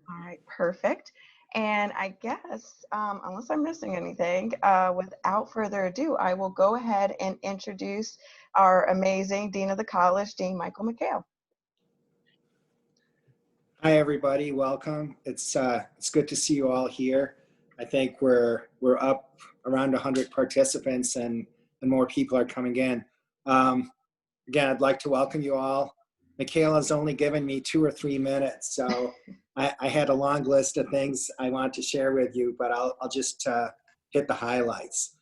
All right, perfect. And I guess, unless I'm missing anything, without further ado, I will go ahead and introduce our amazing Dean of the College, Dean Michael McHale. Hi, everybody. Welcome. It's good to see you all here. I think we're up around 100 participants, and more people are coming in. Again, I'd like to welcome you all. Michaela's only given me 2 or 3 minutes, so I had a long list of things I want to share with you, but I'll just hit the highlights.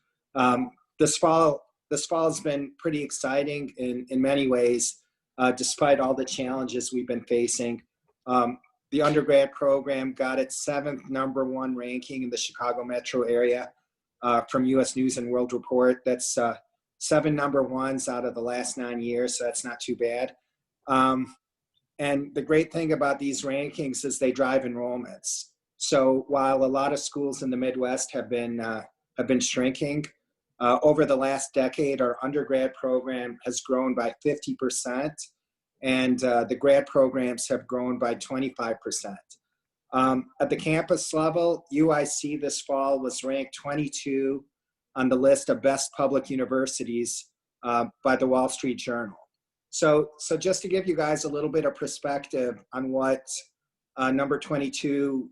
This fall has been pretty exciting in many ways, despite all the challenges we've been facing. The undergrad program got its 7th #1 ranking in the Chicago metro area from U.S. News and World Report. That's 7 #1s out of the last 9 years, so that's not too bad. And the great thing about these rankings is they drive enrollments. So while a lot of schools in the Midwest have been shrinking, over the last decade, our undergrad program has grown by 50%. And the grad programs have grown by 25%. At the campus level, UIC this fall was ranked 22 on the list of best public universities by the Wall Street Journal. So just to give you guys a little bit of perspective on what number 22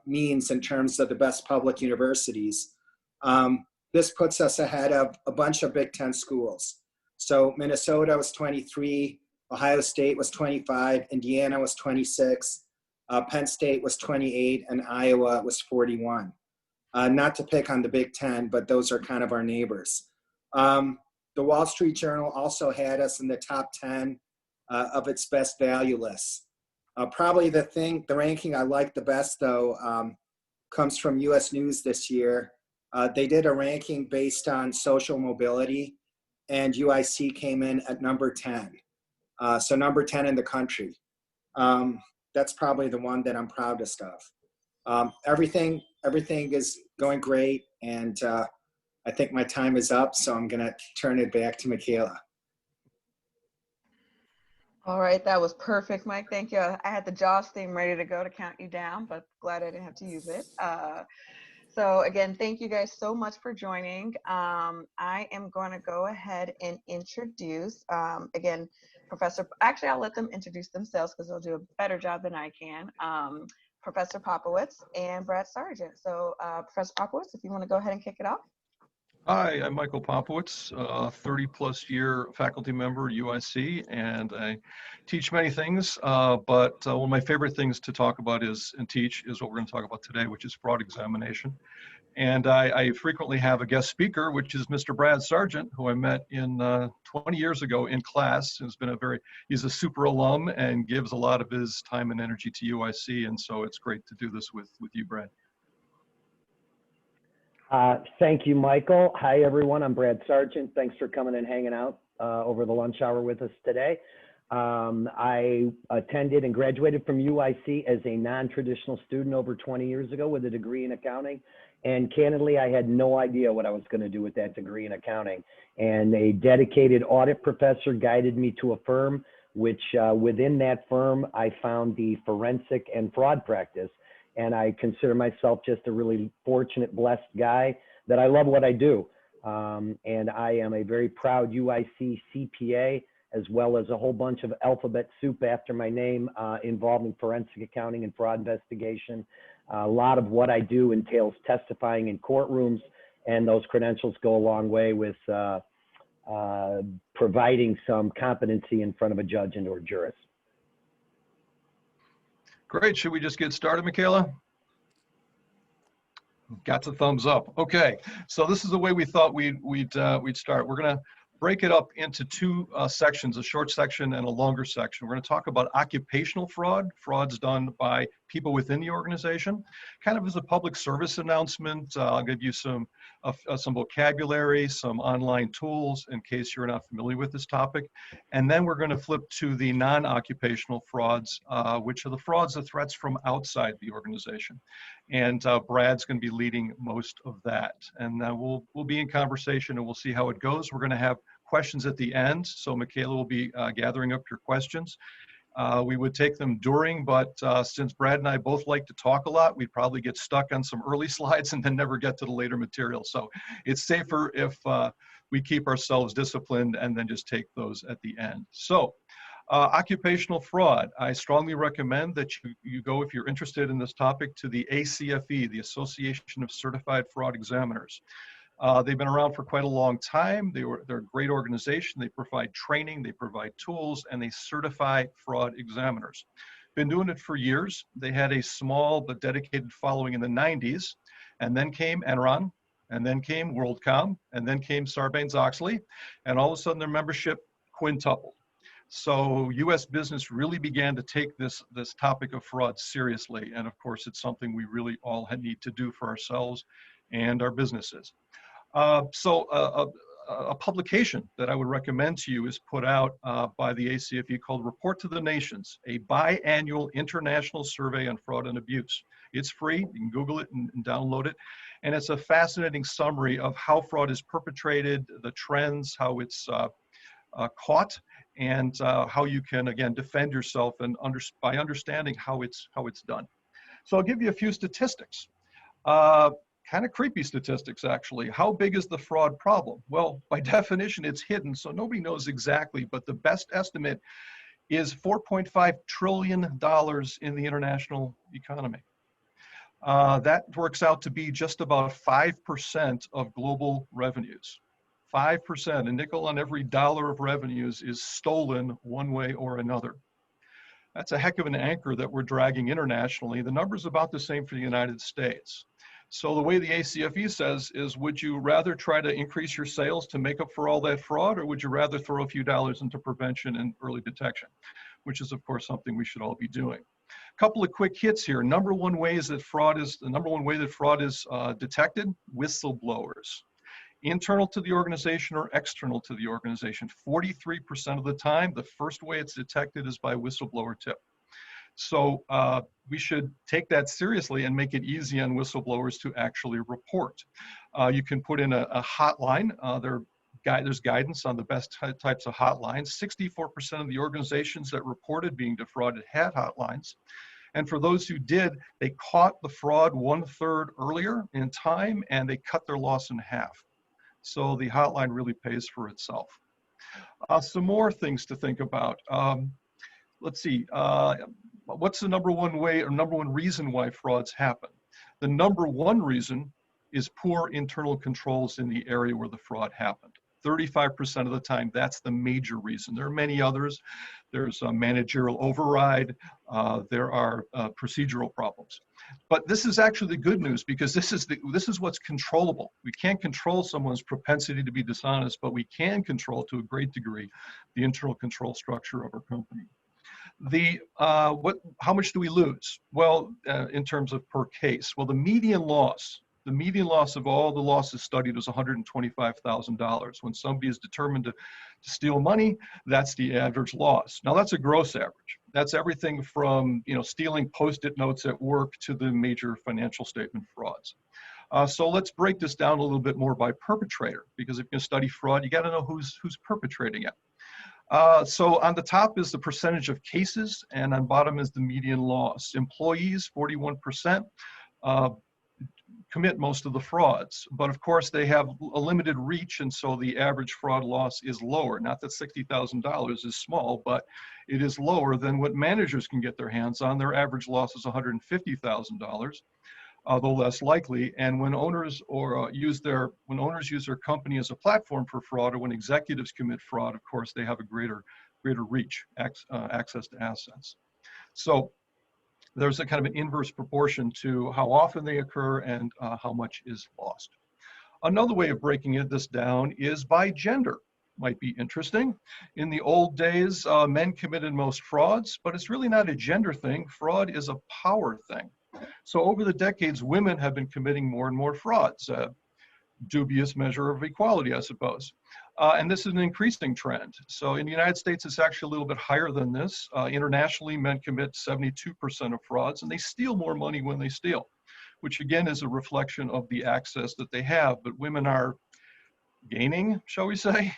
means in terms of the best public universities, this puts us ahead of a bunch of Big Ten schools. So Minnesota was 23, Ohio State was 25, Indiana was 26, Penn State was 28, and Iowa was 41. Not to pick on the Big Ten, but those are kind of our neighbors. The Wall Street Journal also had us in the top 10 of its best value lists. Probably the ranking I like the best, though, comes from U.S. News this year. They did a ranking based on social mobility, and UIC came in at number 10. So number 10 in the country. That's probably the one that I'm proudest of. Everything is going great, and I think my time is up, so I'm gonna turn it back to Michaela. All right, that was perfect, Mike. Thank you. I had the JAWS theme ready to go to count you down, but glad I didn't have to use it. So again, thank you guys so much for joining. I am going to go ahead and introduce, again, actually I'll let them introduce themselves because they'll do a better job than I can. Professor Popowits and Brad Sargent. So Professor Popowits, if you want to go ahead and kick it off. Hi, I'm Michael Popowits, 30-plus year faculty member at UIC, and I teach many things, but one of my favorite things to talk about and teach is what we're going to talk about today, which is fraud examination. And I frequently have a guest speaker, which is Mr. Brad Sargent, who I met 20 years ago in class. He's a super alum and gives a lot of his time and energy to UIC, and so it's great to do this with you, Brad. Thank you, Michael. Hi, everyone. I'm Brad Sargent. Thanks for coming and hanging out over the lunch hour with us today. I attended and graduated from UIC as a non-traditional student over 20 years ago with a degree in accounting. And candidly, I had no idea what I was going to do with that degree in accounting. And a dedicated audit professor guided me to a firm, which within that firm, I found the forensic and fraud practice. And I consider myself just a really fortunate, blessed guy that I love what I do. And I am a very proud UIC CPA, as well as a whole bunch of alphabet soup after my name involving forensic accounting and fraud investigation. A lot of what I do entails testifying in courtrooms, and those credentials go a long way with providing some competency in front of a judge and or jurist. Great. Should we just get started, Michaela? Got the thumbs up. Okay. So this is the way we thought we'd start. We're going to break it up into two sections, a short section and a longer section. We're going to talk about occupational fraud, frauds done by people within the organization. Kind of as a public service announcement, I'll give you some vocabulary, some online tools in case you're not familiar with this topic. And then we're going to flip to the non-occupational frauds, which are the frauds, the threats from outside the organization. And Brad's going to be leading most of that. And we'll be in conversation and we'll see how it goes. We're going to have questions at the end. So Michaela will be gathering up your questions. We would take them during, but since Brad and I both like to talk a lot, we'd probably get stuck on some early slides and then never get to the later material. So it's safer if we keep ourselves disciplined and then just take those at the end. So occupational fraud, I strongly recommend that you go, if you're interested in this topic, to the ACFE, the Association of Certified Fraud Examiners. They've been around for quite a long time. They're a great organization. They provide training, they provide tools, and they certify fraud examiners. Been doing it for years. They had a small but dedicated following in the 90s, and then came Enron, and then came WorldCom, and then came Sarbanes-Oxley, and all of a sudden their membership quintupled. So US Business really began to take this topic of fraud seriously, and of course it's something we really all need to do for ourselves and our businesses. A publication that I would recommend to you is put out by the ACFE called Report to the Nations, a biannual international survey on fraud and abuse. It's free, you can Google it and download it. And it's a fascinating summary of how fraud is perpetrated, the trends, how it's caught, and how you can, again, defend yourself and by understanding how it's done. So I'll give you a few statistics. Kind of creepy statistics, actually. How big is the fraud problem? Well, by definition, it's hidden, so nobody knows exactly, but the best estimate is $4.5 trillion in the international economy. That works out to be just about 5% of global revenues. 5%, a nickel on every dollar of revenues is stolen one way or another. That's a heck of an anchor that we're dragging internationally. The number's about the same for the United States. So the way the ACFE says is, would you rather try to increase your sales to make up for all that fraud, or would you rather throw a few dollars into prevention and early detection, which is of course something we should all be doing. A couple of quick hits here. The number one way that fraud is detected: whistleblowers. Internal to the organization or external to the organization. 43% of the time, the first way it's detected is by whistleblower tip. So we should take that seriously and make it easy on whistleblowers to actually report. You can put in a hotline. There's guidance on the best types of hotlines. 64% of the organizations that reported being defrauded had hotlines. And for those who did, they caught the fraud 1/3 earlier in time, and they cut their loss in half. So the hotline really pays for itself. Some more things to think about. Let's see, what's the number one way or number one reason why frauds happen? The number one reason is poor internal controls in the area where the fraud happened. 35% of the time, that's the major reason. There are many others. There's a managerial override. There are procedural problems. But this is actually the good news, because this is what's controllable. We can't control someone's propensity to be dishonest, but we can control, to a great degree, the internal control structure of our company. How much do we lose? Well, in terms of per case, well, the median loss of all the losses studied was $125,000. When somebody is determined to steal money, that's the average loss. Now that's a gross average. That's everything from stealing Post-it notes at work to the major financial statement frauds. So let's break this down a little bit more by perpetrator, because if you study fraud, you got to know who's perpetrating it. So on the top is the percentage of cases, and on bottom is the median loss. Employees, 41%, commit most of the frauds, but of course they have a limited reach, and so the average fraud loss is lower. Not that $60,000 is small, but it is lower than what managers can get their hands on. Their average loss is $150,000. Although less likely. And when owners use their company as a platform for fraud, or when executives commit fraud, of course, they have a greater reach, access to assets. So there's a kind of an inverse proportion to how often they occur and how much is lost. Another way of breaking this down is by gender. Might be interesting. In the old days, men committed most frauds, but it's really not a gender thing. Fraud is a power thing. So over the decades, women have been committing more and more frauds, dubious measure of equality, I suppose. And this is an increasing trend. So in the United States, it's actually a little bit higher than this. Internationally, men commit 72% of frauds, and they steal more money when they steal, which again is a reflection of the access that they have. But women are gaining, shall we say?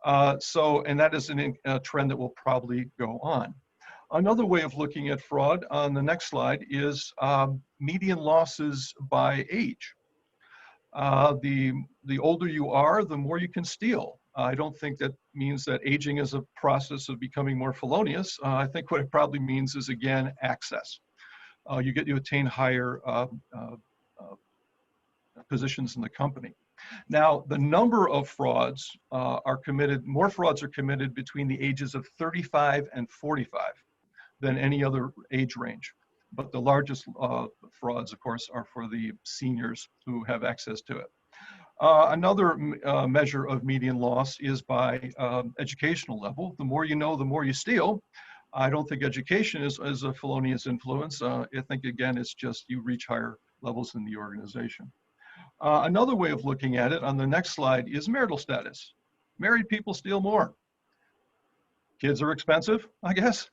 And that is a trend that will probably go on. Another way of looking at fraud on the next slide is median losses by age. The older you are, the more you can steal. I don't think that means that aging is a process of becoming more felonious. I think what it probably means is, again, access. You get to attain higher positions in the company. Now, the number of frauds are committed, more frauds are committed between the ages of 35 and 45 than any other age range. But the largest frauds, of course, are for the seniors who have access to it. Another measure of median loss is by educational level. The more you know, the more you steal. I don't think education is a felonious influence. I think, again, it's just you reach higher levels in the organization. Another way of looking at it on the next slide is marital status. Married people steal more. Kids are expensive, I guess.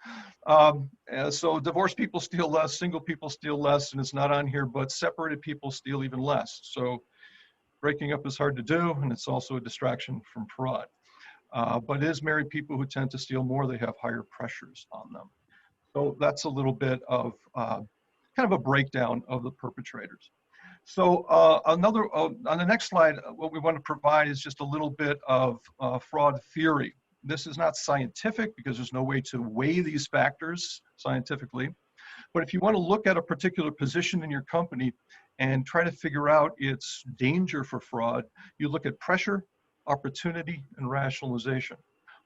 So divorced people steal less, single people steal less, and it's not on here, but separated people steal even less. So breaking up is hard to do, and it's also a distraction from fraud. But it is married people who tend to steal more. They have higher pressures on them. So that's a little bit of kind of a breakdown of the perpetrators. So on the next slide, what we want to provide is just a little bit of fraud theory. This is not scientific because there's no way to weigh these factors scientifically. But if you want to look at a particular position in your company and try to figure out its danger for fraud, you look at pressure, opportunity, and rationalization.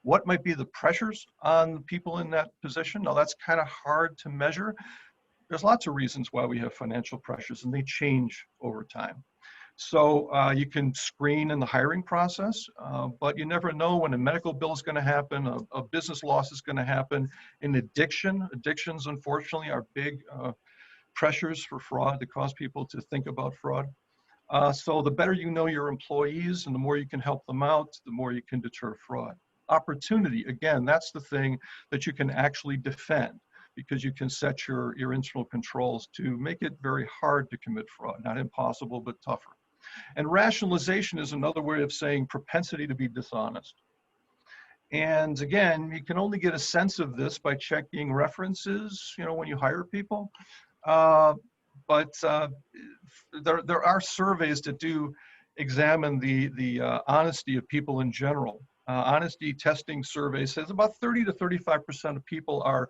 What might be the pressures on people in that position? Now, that's kind of hard to measure. There's lots of reasons why we have financial pressures, and they change over time. So you can screen in the hiring process, but you never know when a medical bill is going to happen, a business loss is going to happen. In addictions, unfortunately, are big pressures for fraud that cause people to think about fraud. So the better you know your employees and the more you can help them out, the more you can deter fraud. Opportunity, again, that's the thing that you can actually defend, because you can set your internal controls to make it very hard to commit fraud. Not impossible, but tougher. And rationalization is another way of saying propensity to be dishonest. And again, you can only get a sense of this by checking references, when you hire people. But there are surveys that do examine the honesty of people in general. Honesty testing survey says about 30 to 35% of people are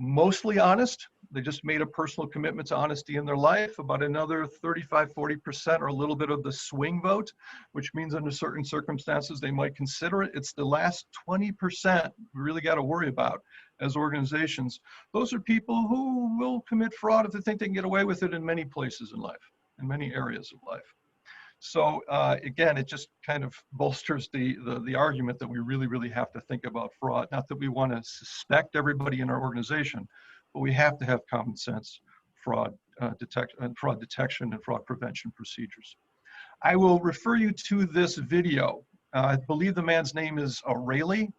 mostly honest. They just made a personal commitment to honesty in their life. About another 35, 40% are a little bit of the swing vote, which means under certain circumstances they might consider it. It's the last 20% we really got to worry about as organizations. Those are people who will commit fraud if they think they can get away with it in many places in life, in many areas of life. So again, it just kind of bolsters the argument that we really have to think about fraud. Not that we want to suspect everybody in our organization, but we have to have common sense fraud detection and fraud prevention procedures. I will refer you to this video. I believe the man's name is O'Reilly.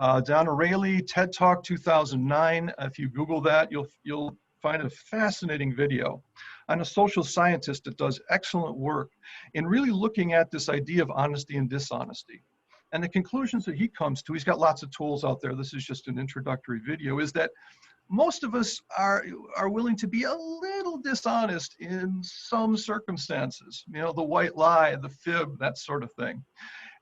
Don O'Reilly, TED Talk 2009. If you Google that, you'll find a fascinating video on a social scientist that does excellent work in really looking at this idea of honesty and dishonesty. And the conclusions that he comes to, he's got lots of tools out there, this is just an introductory video, is that most of us are willing to be a little dishonest in some circumstances, the white lie, the fib, that sort of thing.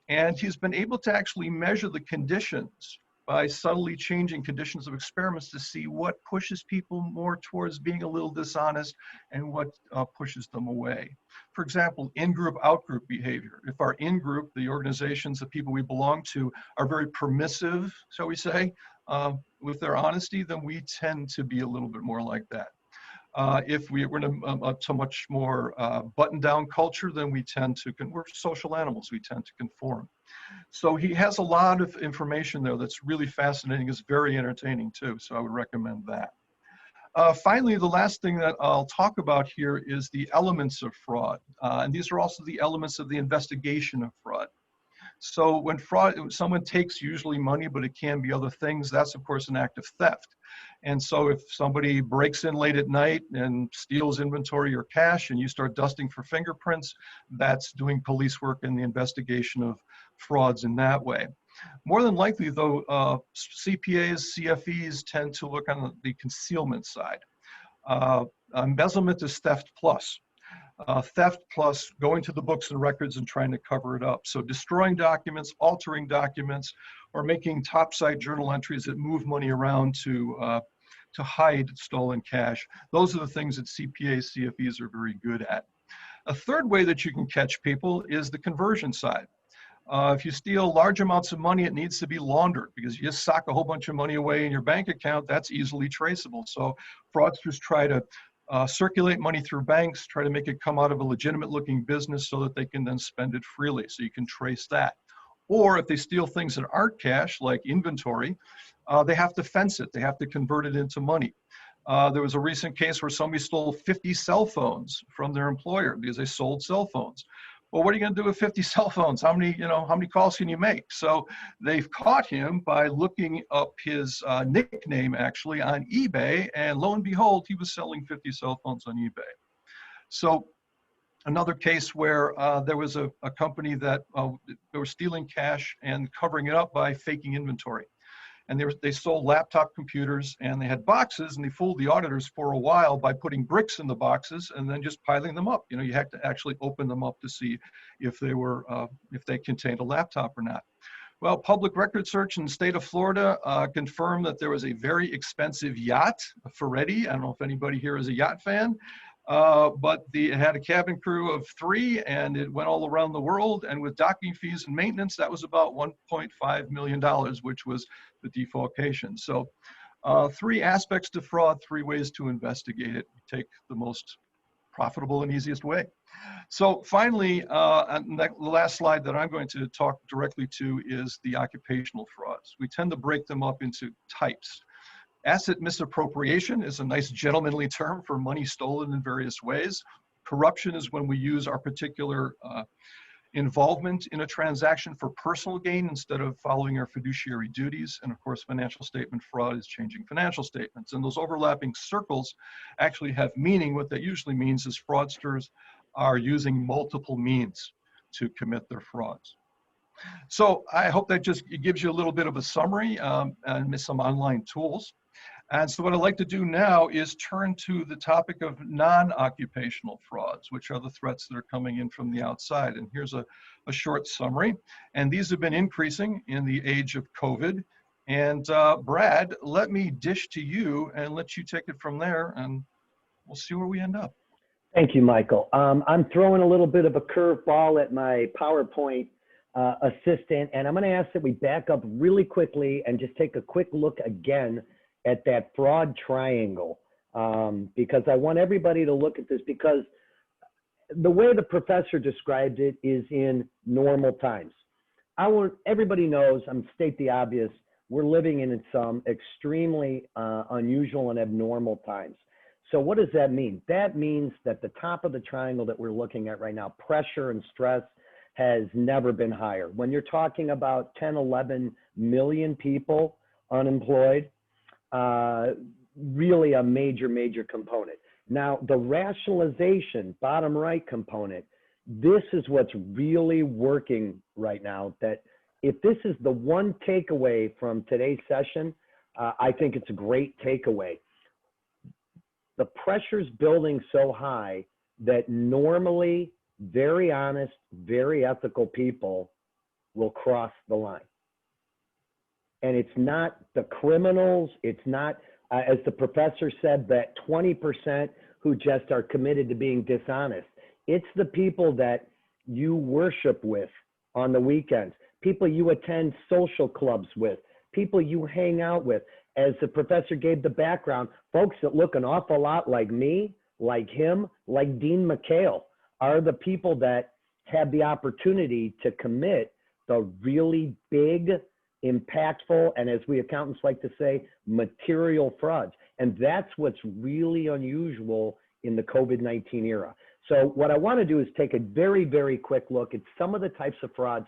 And he's been able to actually measure the conditions by subtly changing conditions of experiments to see what pushes people more towards being a little dishonest and what pushes them away. For example, in-group, out-group behavior. If our in-group, the organizations, the people we belong to, are very permissive, shall we say, with their honesty, then we tend to be a little bit more like that. If we're in a much more button-down culture, then we're social animals, we tend to conform. So he has a lot of information there that's really fascinating. It's very entertaining too, so I would recommend that. Finally, the last thing that I'll talk about here is the elements of fraud. And these are also the elements of the investigation of fraud. So when someone takes usually money, but it can be other things, that's of course an act of theft. And so if somebody breaks in late at night and steals inventory or cash and you start dusting for fingerprints, that's doing police work in the investigation of frauds in that way. More than likely, though, CPAs, CFEs tend to look on the concealment side. Embezzlement is theft plus. Theft plus going to the books and records and trying to cover it up. So destroying documents, altering documents, or making topside journal entries that move money around to hide stolen cash. Those are the things that CPAs, CFEs are very good at. A third way that you can catch people is the conversion side. If you steal large amounts of money, it needs to be laundered, because you just sock a whole bunch of money away in your bank account, that's easily traceable. So fraudsters try to circulate money through banks, try to make it come out of a legitimate looking business so that they can then spend it freely, so you can trace that. Or if they steal things that aren't cash, like inventory, they have to fence it, they have to convert it into money. There was a recent case where somebody stole 50 cell phones from their employer because they sold cell phones. Well, what are you going to do with 50 cell phones? How many calls can you make? So they've caught him by looking up his nickname actually on eBay, and lo and behold, he was selling 50 cell phones on eBay. So another case where there was a company that they were stealing cash and covering it up by faking inventory. And they sold laptop computers, and they had boxes, and they fooled the auditors for a while by putting bricks in the boxes and then just piling them up. You had to actually open them up to see if they contained a laptop or not. Well, public record search in the state of Florida confirmed that there was a very expensive yacht, a Ferretti. I don't know if anybody here is a yacht fan. But it had a cabin crew of 3, and it went all around the world. And with docking fees and maintenance, that was about $1.5 million, which was the defalcation. So 3 aspects to fraud, 3 ways to investigate it. Take the most profitable and easiest way. So finally, the last slide that I'm going to talk directly to is the occupational frauds. We tend to break them up into types. Asset misappropriation is a nice gentlemanly term for money stolen in various ways. Corruption is when we use our particular involvement in a transaction for personal gain instead of following our fiduciary duties. And of course, financial statement fraud is changing financial statements. And those overlapping circles actually have meaning. What that usually means is fraudsters are using multiple means to commit their frauds. So I hope that just gives you a little bit of a summary and some online tools. And so what I'd like to do now is turn to the topic of non-occupational frauds, which are the threats that are coming in from the outside. And here's a short summary. And these have been increasing in the age of COVID. And Brad, let me dish to you and let you take it from there, and we'll see where we end up. Thank you, Michael. I'm throwing a little bit of a curveball at my PowerPoint assistant, and I'm going to ask that we back up really quickly and just take a quick look again at that fraud triangle, because I want everybody to look at this, because the way the professor described it is in normal times. Everybody knows, I'm state the obvious, we're living in some extremely unusual and abnormal times. So what does that mean? That means that the top of the triangle that we're looking at right now, pressure and stress, has never been higher. When you're talking about 10, 11 million people unemployed, really a major component. Now, the rationalization, bottom right component, this is what's really working right now. That if this is the one takeaway from today's session, I think it's a great takeaway. The pressure's building so high that normally very honest, very ethical people will cross the line. And it's not the criminals, it's not, as the professor said, that 20% who just are committed to being dishonest. It's the people that you worship with on the weekends, people you attend social clubs with, people you hang out with. As the professor gave the background, folks that look an awful lot like me, like him, like Dean McHale, are the people that have the opportunity to commit the really big, impactful, and as we accountants like to say, material frauds. And that's what's really unusual in the COVID-19 era. So what I want to do is take a very quick look at some of the types of frauds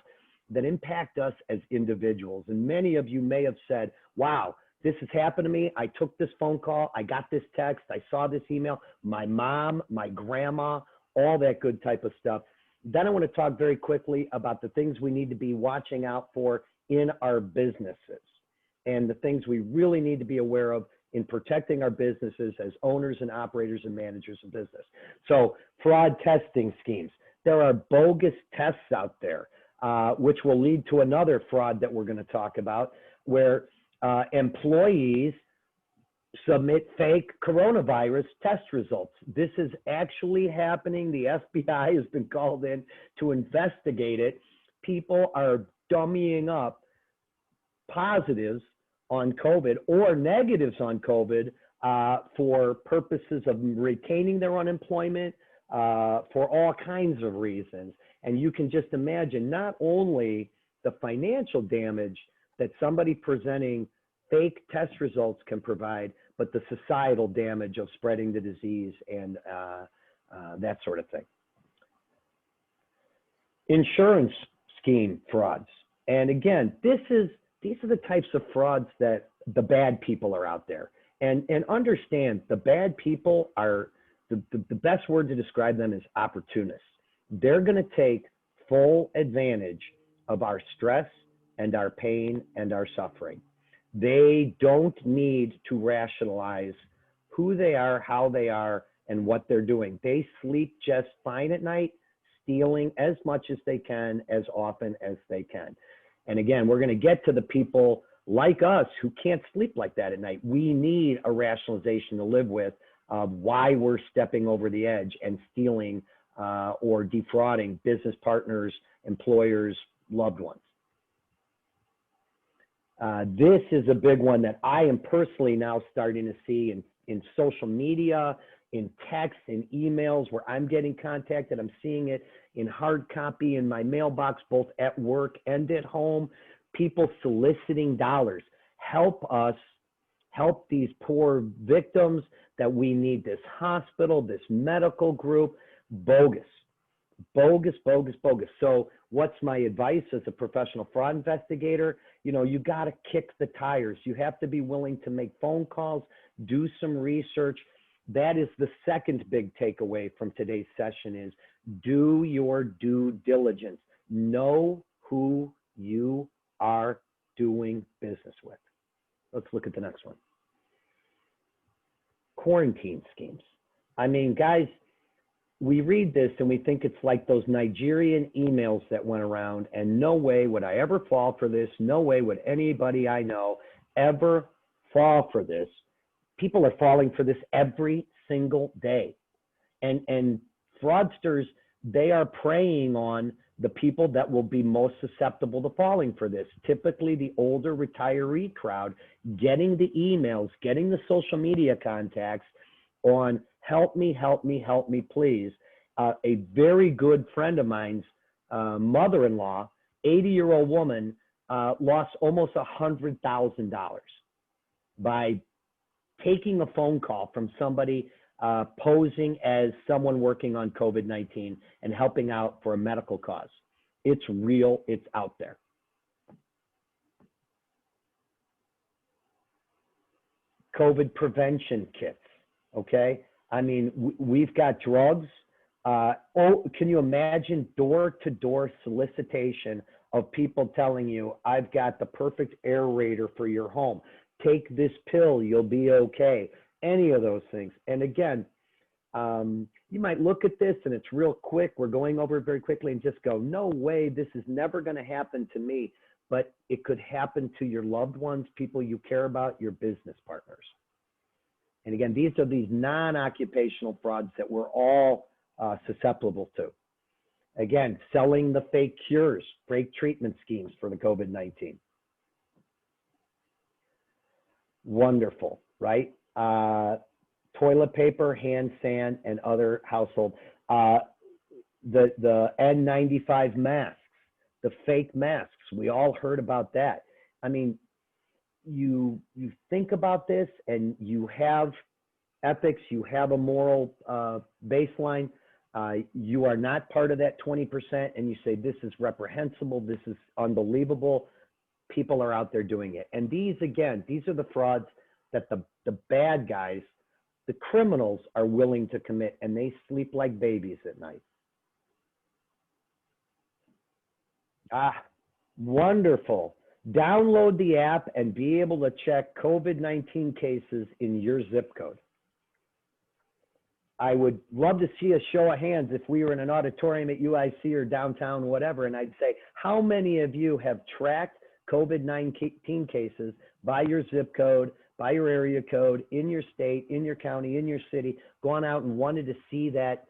that impact us as individuals. And many of you may have said, wow, this has happened to me. I took this phone call, I got this text, I saw this email, my mom, my grandma, all that good type of stuff. Then I want to talk very quickly about the things we need to be watching out for in our businesses and the things we really need to be aware of in protecting our businesses as owners and operators and managers of business. So fraud testing schemes. There are bogus tests out there, which will lead to another fraud that we're going to talk about, where employees submit fake coronavirus test results. This is actually happening. The FBI has been called in to investigate it. People are dummying up positives on COVID or negatives on COVID for purposes of retaining their unemployment, for all kinds of reasons. And you can just imagine not only the financial damage that somebody presenting fake test results can provide, but the societal damage of spreading the disease and that sort of thing. Insurance scheme frauds. And again, these are the types of frauds that the bad people are out there. And understand, the bad people are, the best word to describe them is opportunists. They're going to take full advantage of our stress and our pain and our suffering. They don't need to rationalize who they are, how they are, and what they're doing. They sleep just fine at night, stealing as much as they can, as often as they can. And again, we're going to get to the people like us who can't sleep like that at night. We need a rationalization to live with why we're stepping over the edge and stealing or defrauding business partners, employers, loved ones. This is a big one that I am personally now starting to see in social media, in texts, in emails where I'm getting contacted. I'm seeing it in hard copy in my mailbox, both at work and at home. People soliciting dollars. Help us, help these poor victims, that we need this hospital, this medical group. Bogus, bogus, bogus, bogus. So what's my advice as a professional fraud investigator? You know, you got to kick the tires. You have to be willing to make phone calls, do some research. That is the second big takeaway from today's session is do your due diligence. Know who you are doing business with. Let's look at the next one. Quarantine schemes. I mean, guys, we read this and we think it's like those Nigerian emails that went around, and no way would I ever fall for this. No way would anybody I know ever fall for this. People are falling for this every single day. And fraudsters, they are preying on the people that will be most susceptible to falling for this. Typically the older retiree crowd, getting the emails, getting the social media contacts on help me, help me, help me, please. A very good friend of mine's mother-in-law, 80-year-old woman, lost almost $100,000 by taking a phone call from somebody posing as someone working on COVID-19 and helping out for a medical cause. It's real, it's out there. COVID prevention kits, okay? I mean, we've got drugs. Can you imagine door-to-door solicitation of people telling you, I've got the perfect aerator for your home. Take this pill, you'll be okay. Any of those things. And again, you might look at this and it's real quick. We're going over it very quickly and just go, no way, this is never going to happen to me. But it could happen to your loved ones, people you care about, your business partners. And again, these are these non-occupational frauds that we're all susceptible to. Again, selling the fake cures, fake treatment schemes for the COVID-19. Wonderful, right? Toilet paper, hand sand, and other household. The N95 masks, the fake masks. We all heard about that. I mean, you think about this and you have ethics, you have a moral baseline. You are not part of that 20%, and you say, this is reprehensible, this is unbelievable. People are out there doing it. And these, again, these are the frauds that the bad guys, the criminals, are willing to commit, and they sleep like babies at night. Wonderful. Download the app and be able to check COVID-19 cases in your zip code. I would love to see a show of hands if we were in an auditorium at UIC or downtown, whatever, and I'd say, how many of you have tracked COVID-19 cases by your zip code, by your area code, in your state, in your county, in your city, gone out and wanted to see that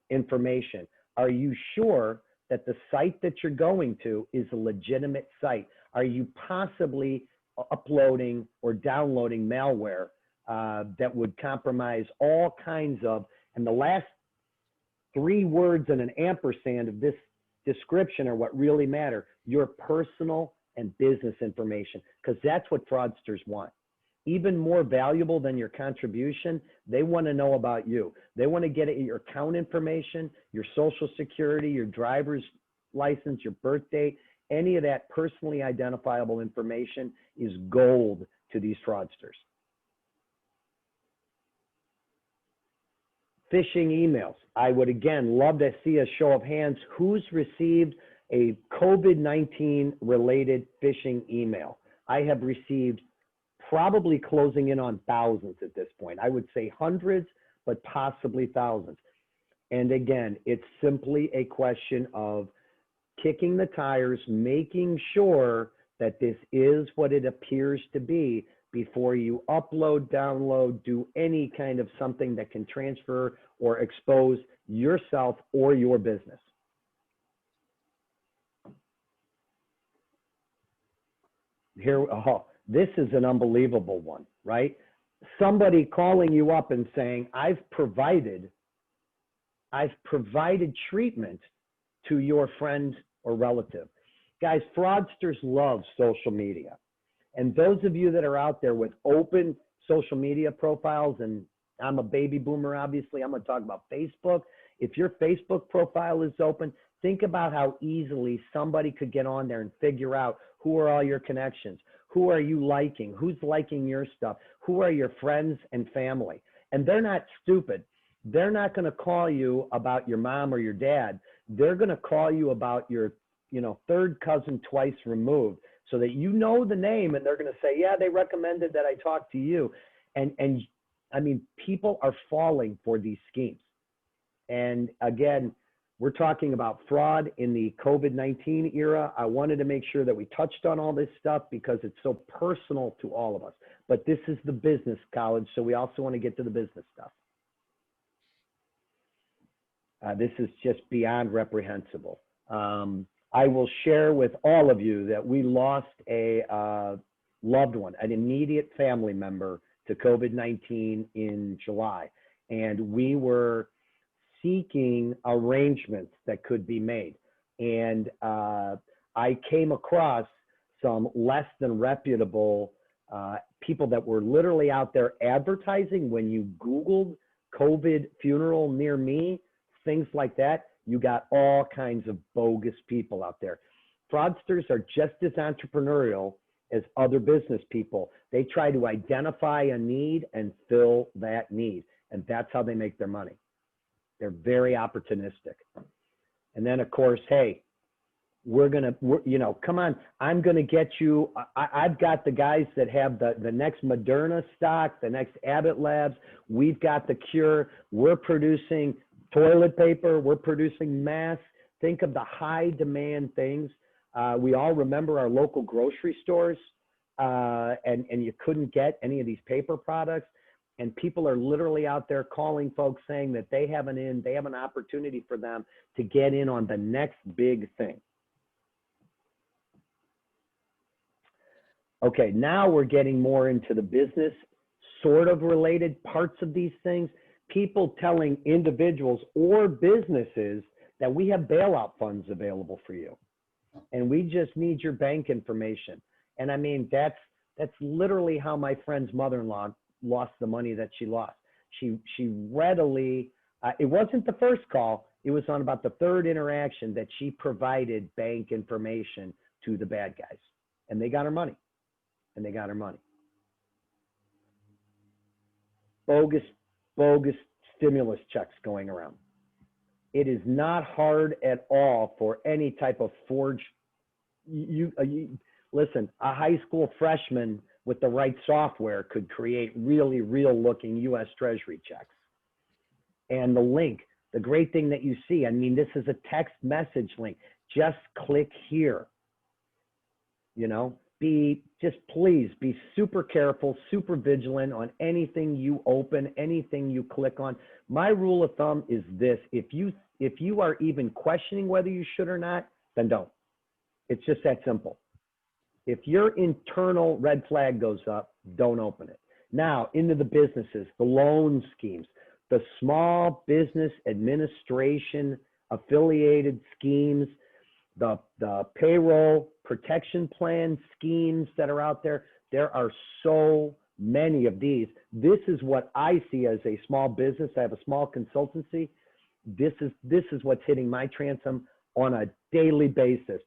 information? Are you sure that the site that you're going to is a legitimate site? Are you possibly uploading or downloading malware that would compromise all kinds of, and the last 3 words and an ampersand of this description are what really matter, your personal and business information, because that's what fraudsters want. Even more valuable than your contribution, they want to know about you. They want to get at your account information, your social security, your driver's license, your birth date, any of that personally identifiable information is gold to these fraudsters. Phishing emails. I would again love to see a show of hands. Who's received a COVID-19 related phishing email? I have received probably closing in on thousands at this point. I would say hundreds, but possibly thousands. And again, it's simply a question of kicking the tires, making sure that this is what it appears to be before you upload, download, do any kind of something that can transfer or expose yourself or your business. Here, this is an unbelievable one, right? Somebody calling you up and saying, I've provided treatment to your friend or relative. Guys, fraudsters love social media. And those of you that are out there with open social media profiles, and I'm a baby boomer, obviously, I'm going to talk about Facebook. If your Facebook profile is open, think about how easily somebody could get on there and figure out who are all your connections, who are you liking, who's liking your stuff, who are your friends and family. And they're not stupid. They're not going to call you about your mom or your dad. They're going to call you about your, third cousin twice removed, so that you know the name, and they're going to say, yeah, they recommended that I talk to you. And I mean, people are falling for these schemes. And again, we're talking about fraud in the COVID-19 era. I wanted to make sure that we touched on all this stuff because it's so personal to all of us. But this is the business college, so we also want to get to the business stuff. This is just beyond reprehensible. I will share with all of you that we lost a loved one, an immediate family member to COVID-19 in July. And we were seeking arrangements that could be made. And I came across some less than reputable people that were literally out there advertising. When you Googled COVID funeral near me, things like that, you got all kinds of bogus people out there. Fraudsters are just as entrepreneurial as other business people. They try to identify a need and fill that need. And that's how they make their money. They're very opportunistic. And then of course, hey, come on, I'm going to get you. I've got the guys that have the next Moderna stock, the next Abbott Labs. We've got the cure. We're producing toilet paper. We're producing masks. Think of the high demand things. We all remember our local grocery stores, and you couldn't get any of these paper products. And people are literally out there calling folks saying that they have an opportunity for them to get in on the next big thing. Okay, now we're getting more into the business sort of related parts of these things. People telling individuals or businesses that we have bailout funds available for you, and we just need your bank information. And I mean, that's literally how my friend's mother-in-law lost the money that she lost. She readily, it wasn't the first call, it was on about the third interaction that she provided bank information to the bad guys, and they got her money. Bogus stimulus checks going around. It is not hard at all for any type of forged. Listen, a high school freshman with the right software could create really real looking US Treasury checks. And the link, the great thing that you see, I mean, this is a text message link. Just click here. You know, please be super careful, super vigilant on anything you open, anything you click on. My rule of thumb is this: if you are even questioning whether you should or not, then don't. It's just that simple. If your internal red flag goes up, don't open it. Now, into the businesses, the loan schemes, the small business administration affiliated schemes, the payroll protection plan schemes that are out there. There are so many of these. This is what I see as a small business. I have a small consultancy. This is what's hitting my transom on a daily basis.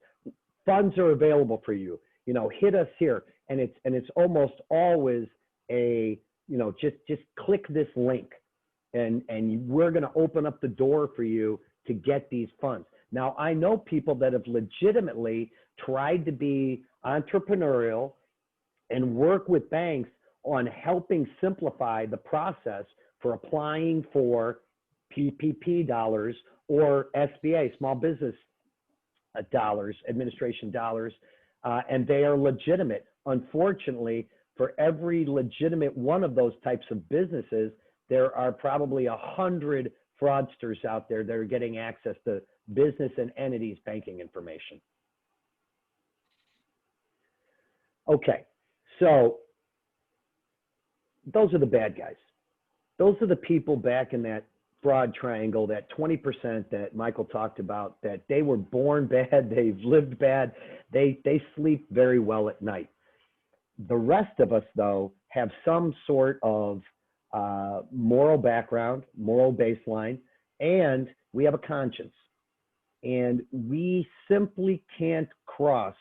Funds are available for you. You know, hit us here, and it's almost always a, you know, just click this link, and we're going to open up the door for you to get these funds. Now, I know people that have legitimately tried to be entrepreneurial and work with banks on helping simplify the process for applying for PPP dollars or SBA, small business dollars, administration dollars, and they are legitimate. Unfortunately, for every legitimate one of those types of businesses, there are probably 100 fraudsters out there that are getting access to business and entities banking information. Okay, so those are the bad guys. Those are the people back in that fraud triangle, that 20% that Michael talked about, that they were born bad, they've lived bad, they sleep very well at night. The rest of us, though, have some sort of moral background, moral baseline, and we have a conscience. And we simply can't cross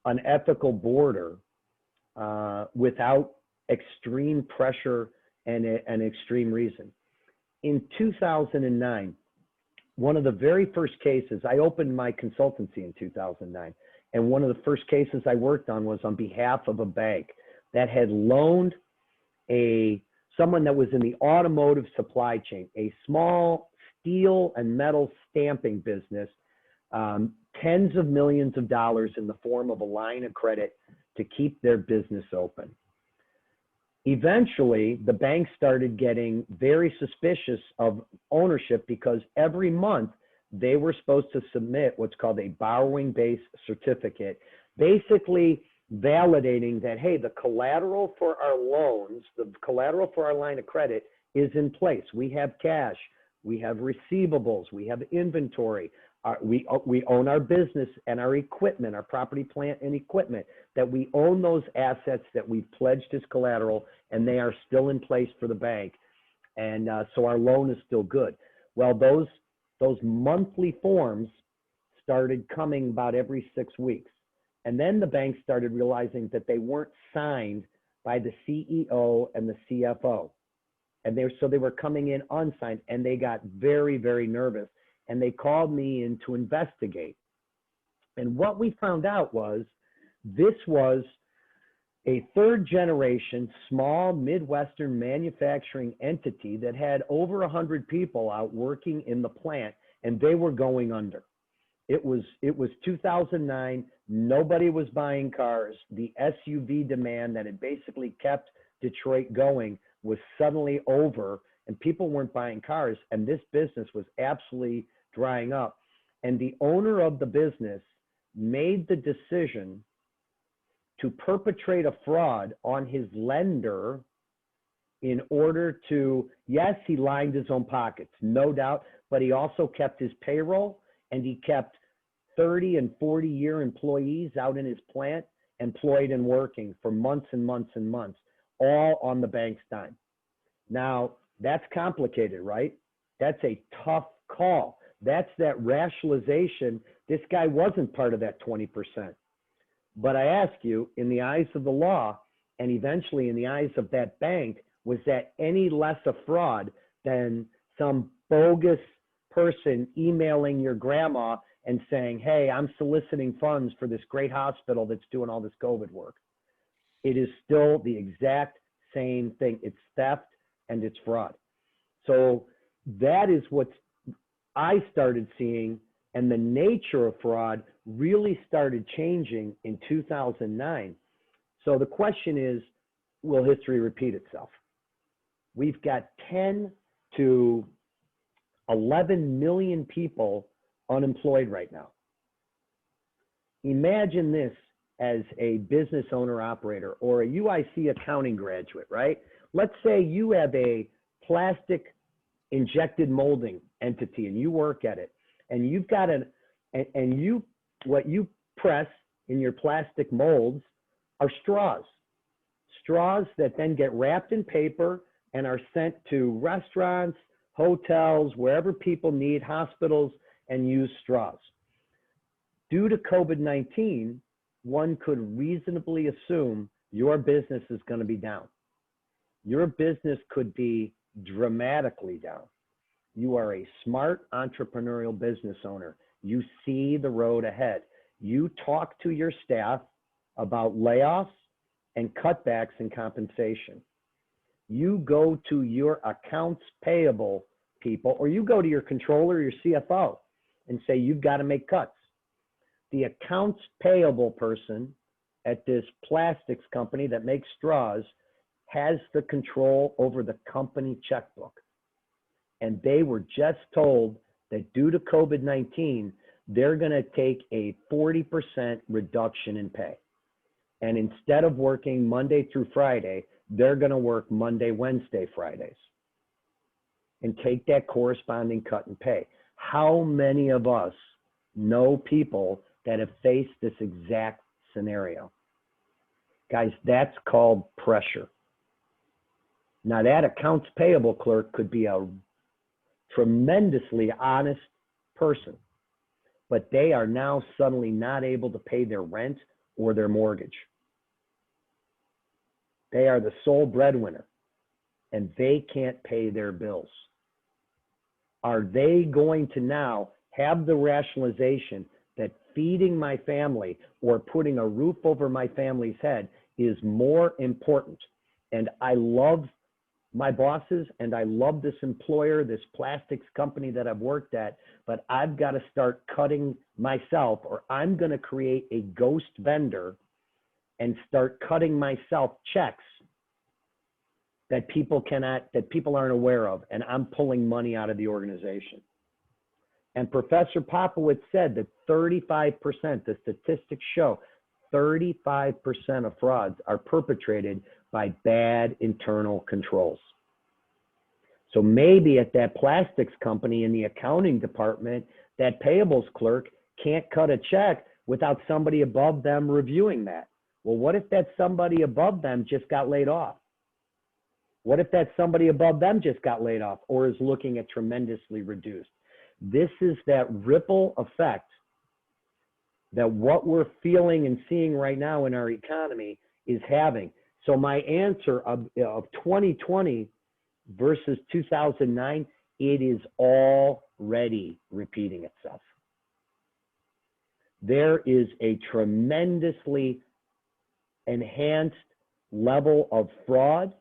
an ethical border without extreme pressure and an extreme reason. In 2009, one of the very first cases, I opened my consultancy in 2009, and one of the first cases I worked on was on behalf of a bank that had loaned someone that was in the automotive supply chain, a small steel and metal stamping business, tens of millions of dollars in the form of a line of credit to keep their business open. Eventually, the bank started getting very suspicious of ownership because every month they were supposed to submit what's called a borrowing base certificate, basically validating that, hey, the collateral for our loans, the collateral for our line of credit is in place. We have cash, we have receivables, we have inventory. We own our business and our equipment, our property, plant, and equipment, that we own those assets that we've pledged as collateral, and they are still in place for the bank. And so our loan is still good. Well, those monthly forms started coming about every 6 weeks. And then the bank started realizing that they weren't signed by the CEO and the CFO. And so they were coming in unsigned, and they got very, very nervous. And they called me in to investigate. And what we found out was this was a third generation small Midwestern manufacturing entity that had over 100 people out working in the plant, and they were going under. It was 2009. Nobody was buying cars. The SUV demand that had basically kept Detroit going was suddenly over, and people weren't buying cars, and this business was absolutely drying up. And the owner of the business made the decision to perpetrate a fraud on his lender in order to, yes, he lined his own pockets, no doubt, but he also kept his payroll, and he kept 30 and 40-year employees out in his plant, employed and working for months and months and months, all on the bank's dime. Now, that's complicated, right? That's a tough call. That's that rationalization. This guy wasn't part of that 20%. But I ask you, in the eyes of the law, and eventually in the eyes of that bank, was that any less a fraud than some bogus person emailing your grandma and saying, hey, I'm soliciting funds for this great hospital that's doing all this COVID work. It is still the exact same thing. It's theft and it's fraud. So that is what I started seeing, and the nature of fraud really started changing in 2009. So the question is, will history repeat itself? We've got 10 to 11 million people unemployed right now. Imagine this as a business owner operator or a UIC accounting graduate, right? Let's say you have a plastic injected molding entity and you work at it, and you've got what you press in your plastic molds are straws that then get wrapped in paper and are sent to restaurants, hotels, wherever people need, hospitals, and use straws. Due to COVID-19, one could reasonably assume your business is going to be down. Your business could be dramatically down. You are a smart entrepreneurial business owner. You see the road ahead. You talk to your staff about layoffs and cutbacks in compensation. You go to your accounts payable people, or you go to your controller, your CFO, and say, you've got to make cuts. The accounts payable person at this plastics company that makes straws has the control over the company checkbook. And they were just told that due to COVID-19, they're going to take a 40% reduction in pay. And instead of working Monday through Friday, they're going to work Monday, Wednesday, Fridays, and take that corresponding cut in pay. How many of us know people that have faced this exact scenario? Guys, that's called pressure. Now, that accounts payable clerk could be a tremendously honest person, but they are now suddenly not able to pay their rent or their mortgage. They are the sole breadwinner, and they can't pay their bills. Are they going to now have the rationalization that feeding my family or putting a roof over my family's head is more important? And I love my bosses and I love this employer, this plastics company that I've worked at, but I've got to start cutting myself, or I'm going to create a ghost vendor and start cutting myself checks that people aren't aware of, and I'm pulling money out of the organization. And Professor Popowits said that 35%, the statistics show 35% of frauds are perpetrated by bad internal controls. So maybe at that plastics company in the accounting department, that payables clerk can't cut a check without somebody above them reviewing that. Well, what if that somebody above them just got laid off? What if that somebody above them just got laid off or is looking at tremendously reduced? This is that ripple effect that what we're feeling and seeing right now in our economy is having. So my answer of 2020 versus 2009, it is already repeating itself. There is a tremendously enhanced level of fraud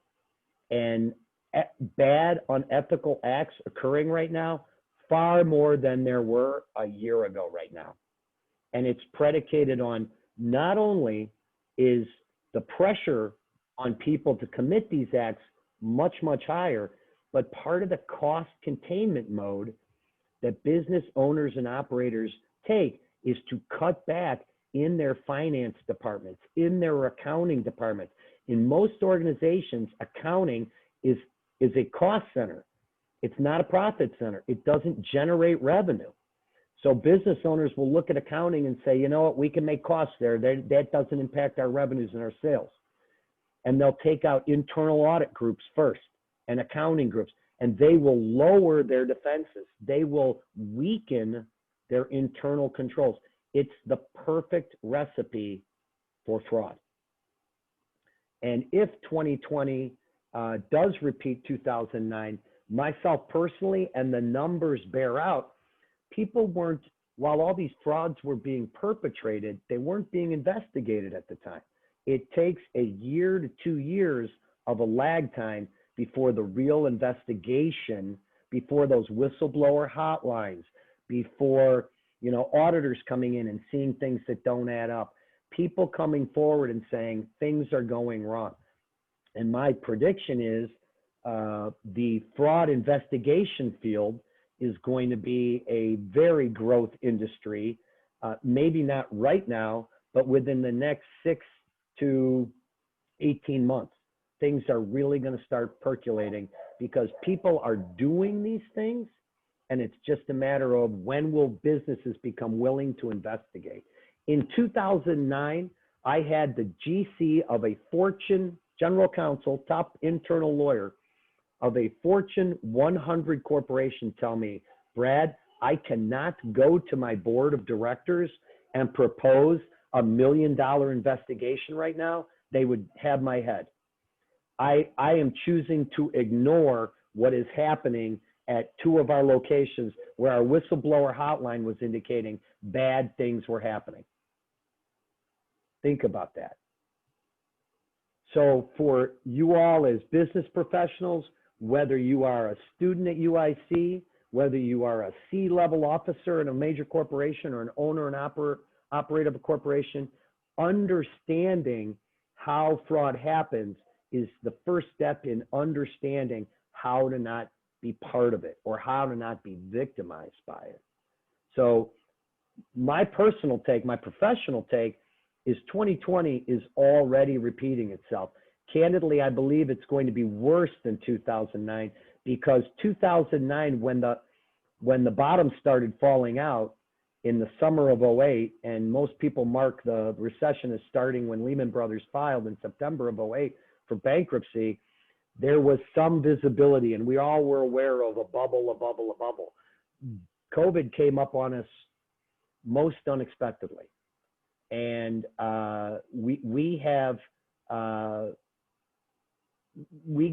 and bad, unethical acts occurring right now, far more than there were a year ago right now. And it's predicated on not only is the pressure on people to commit these acts much, much higher, but part of the cost containment mode that business owners and operators take is to cut back in their finance departments, in their accounting departments. In most organizations, accounting is a cost center. It's not a profit center. It doesn't generate revenue. So business owners will look at accounting and say, you know what, we can make costs there. That doesn't impact our revenues and our sales. And they'll take out internal audit groups first and accounting groups, and they will lower their defenses. They will weaken their internal controls. It's the perfect recipe for fraud. And if 2020 does repeat 2009, myself personally, and the numbers bear out, people weren't while all these frauds were being perpetrated, they weren't being investigated at the time. It takes a year to 2 years of a lag time before the real investigation, before those whistleblower hotlines, before, you know, auditors coming in and seeing things that don't add up, people coming forward and saying things are going wrong. And my prediction is the fraud investigation field is going to be a very growth industry, maybe not right now, but within the next 6 to 18 months. Things are really going to start percolating because people are doing these things, and it's just a matter of when will businesses become willing to investigate. In 2009, I had the GC of a Fortune general counsel, top internal lawyer of a Fortune 100 corporation tell me, Brad, I cannot go to my board of directors and propose $1 million investigation right now. They would have my head. I am choosing to ignore what is happening at 2 of our locations where our whistleblower hotline was indicating bad things were happening. Think about that. So for you all as business professionals, whether you are a student at UIC, whether you are a C-level officer in a major corporation or an owner and operator of a corporation, understanding how fraud happens is the first step in understanding how to not be part of it or how to not be victimized by it. So my personal take, my professional take is 2020 is already repeating itself. Candidly, I believe it's going to be worse than 2009 because 2009, when the bottom started falling out in the summer of 08, and most people mark the recession as starting when Lehman Brothers filed in September of 08 for bankruptcy, there was some visibility, and we all were aware of a bubble. COVID came up on us most unexpectedly. And we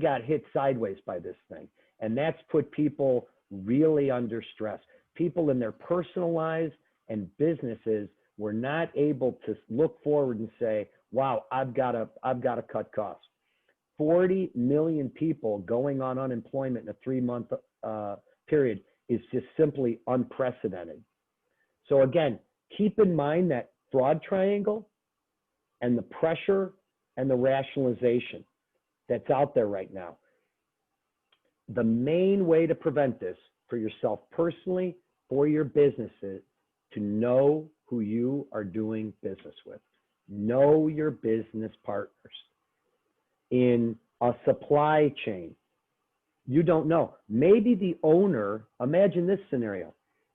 got hit sideways by this thing. And that's put people really under stress. People in their personal lives and businesses were not able to look forward and say, wow, I've got to cut costs. 40 million people going on unemployment in a 3-month period is just simply unprecedented. So again, keep in mind that fraud triangle and the pressure and the rationalization that's out there right now. The main way to prevent this for yourself personally, for your businesses, to know who you are doing business with. Know your business partners. In a supply chain, you don't know. Maybe the owner, imagine this scenario,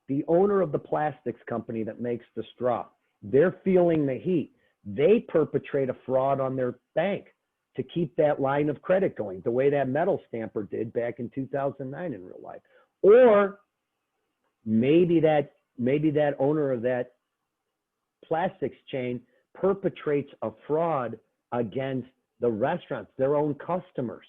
the owner of the plastics company that makes the straw, they're feeling the heat. They perpetrate a fraud on their bank to keep that line of credit going, the way that metal stamper did back in 2009 in real life. Or maybe that owner of that plastics chain perpetrates a fraud against the restaurants, their own customers.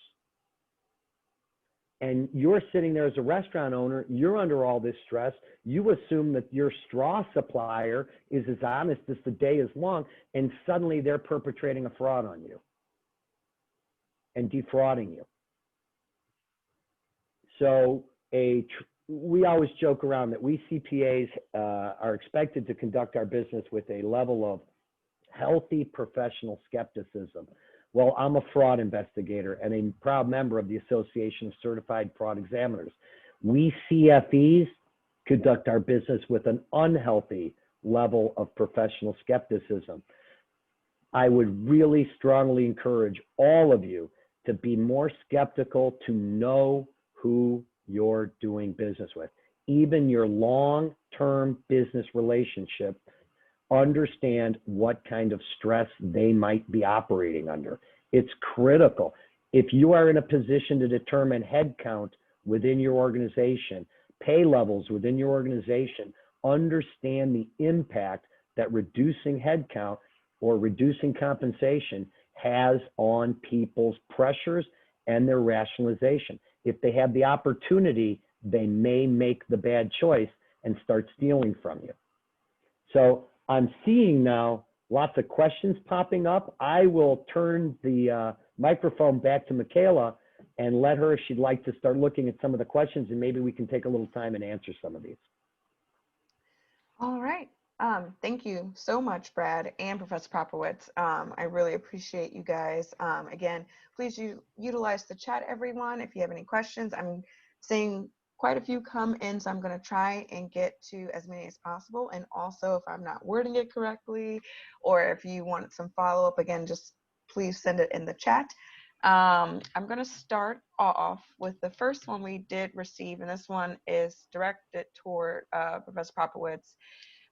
And you're sitting there as a restaurant owner, you're under all this stress. You assume that your straw supplier is as honest as the day is long, and suddenly they're perpetrating a fraud on you and defrauding you. So we always joke around that we CPAs are expected to conduct our business with a level of healthy professional skepticism. Well, I'm a fraud investigator and a proud member of the Association of Certified Fraud Examiners. We CFEs conduct our business with an unhealthy level of professional skepticism. I would really strongly encourage all of you to be more skeptical, to know who you're doing business with. Even your long-term business relationship, understand what kind of stress they might be operating under. It's critical. If you are in a position to determine headcount within your organization, pay levels within your organization, understand the impact that reducing headcount or reducing compensation has on people's pressures and their rationalization. If they have the opportunity, they may make the bad choice and start stealing from you. So I'm seeing now lots of questions popping up. I will turn the microphone back to Michaela and let her, if she'd like to start looking at some of the questions, and maybe we can take a little time and answer some of these. All right. Thank you so much, Brad and Professor Popowits. I really appreciate you guys. Again, please utilize the chat, everyone, if you have any questions. I'm seeing quite a few come in, so I'm going to try and get to as many as possible. And also, if I'm not wording it correctly, or if you want some follow-up, again, just please send it in the chat. I'm going to start off with the first one we did receive, and this one is directed toward Professor Popowits.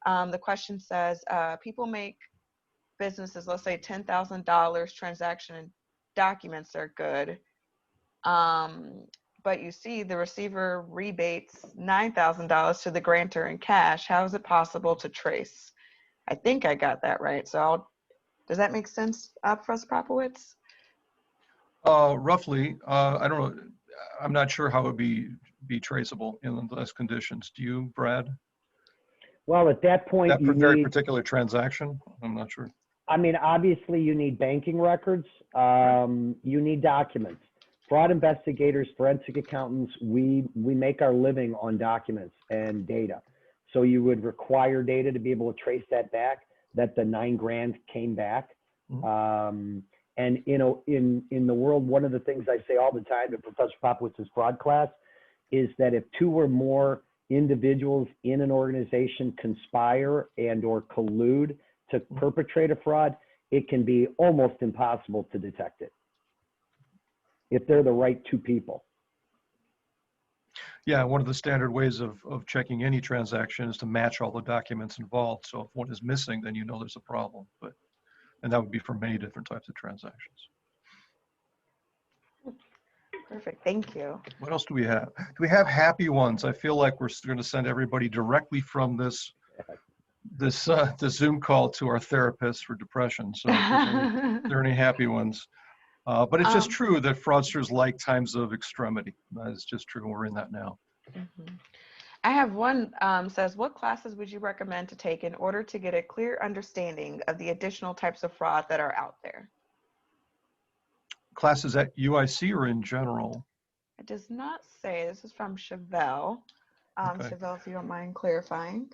The question says, people make businesses, let's say $10,000 transaction and documents are good. But you see the receiver rebates $9,000 to the grantor in cash. How is it possible to trace? I think I got that right. So does that make sense, Professor Popowits? Roughly, I don't know. I'm not sure how it would be traceable in those conditions. Do you, Brad? Well, at that point, That you very need, particular transaction? I'm not sure. I mean, obviously you need banking records. You need documents. Fraud investigators, forensic accountants, we make our living on documents and data. So you would require data to be able to trace that back, that the $9,000 came back. Mm-hmm. And you know, in the world, one of the things I say all the time in Professor Popowitz's fraud class is that if two or more individuals in an organization conspire and or collude to perpetrate a fraud, it can be almost impossible to detect it if they're the right two people. Yeah, one of the standard ways of checking any transaction is to match all the documents involved. So if one is missing, then you know there's a problem. And that would be for many different types of transactions. Perfect, thank you. What else do we have? Do we have happy ones? I feel like we're going to send everybody directly from this Zoom call to our therapist for depression. So if there are any happy ones. But it's just true that fraudsters like times of extremity. That is just true. We're in that now. Mm-hmm. I have one says, what classes would you recommend to take in order to get a clear understanding of the additional types of fraud that are out there? Classes at UIC or in general? It does not say. This is from Chevelle. Okay. Chevelle, if you don't mind clarifying.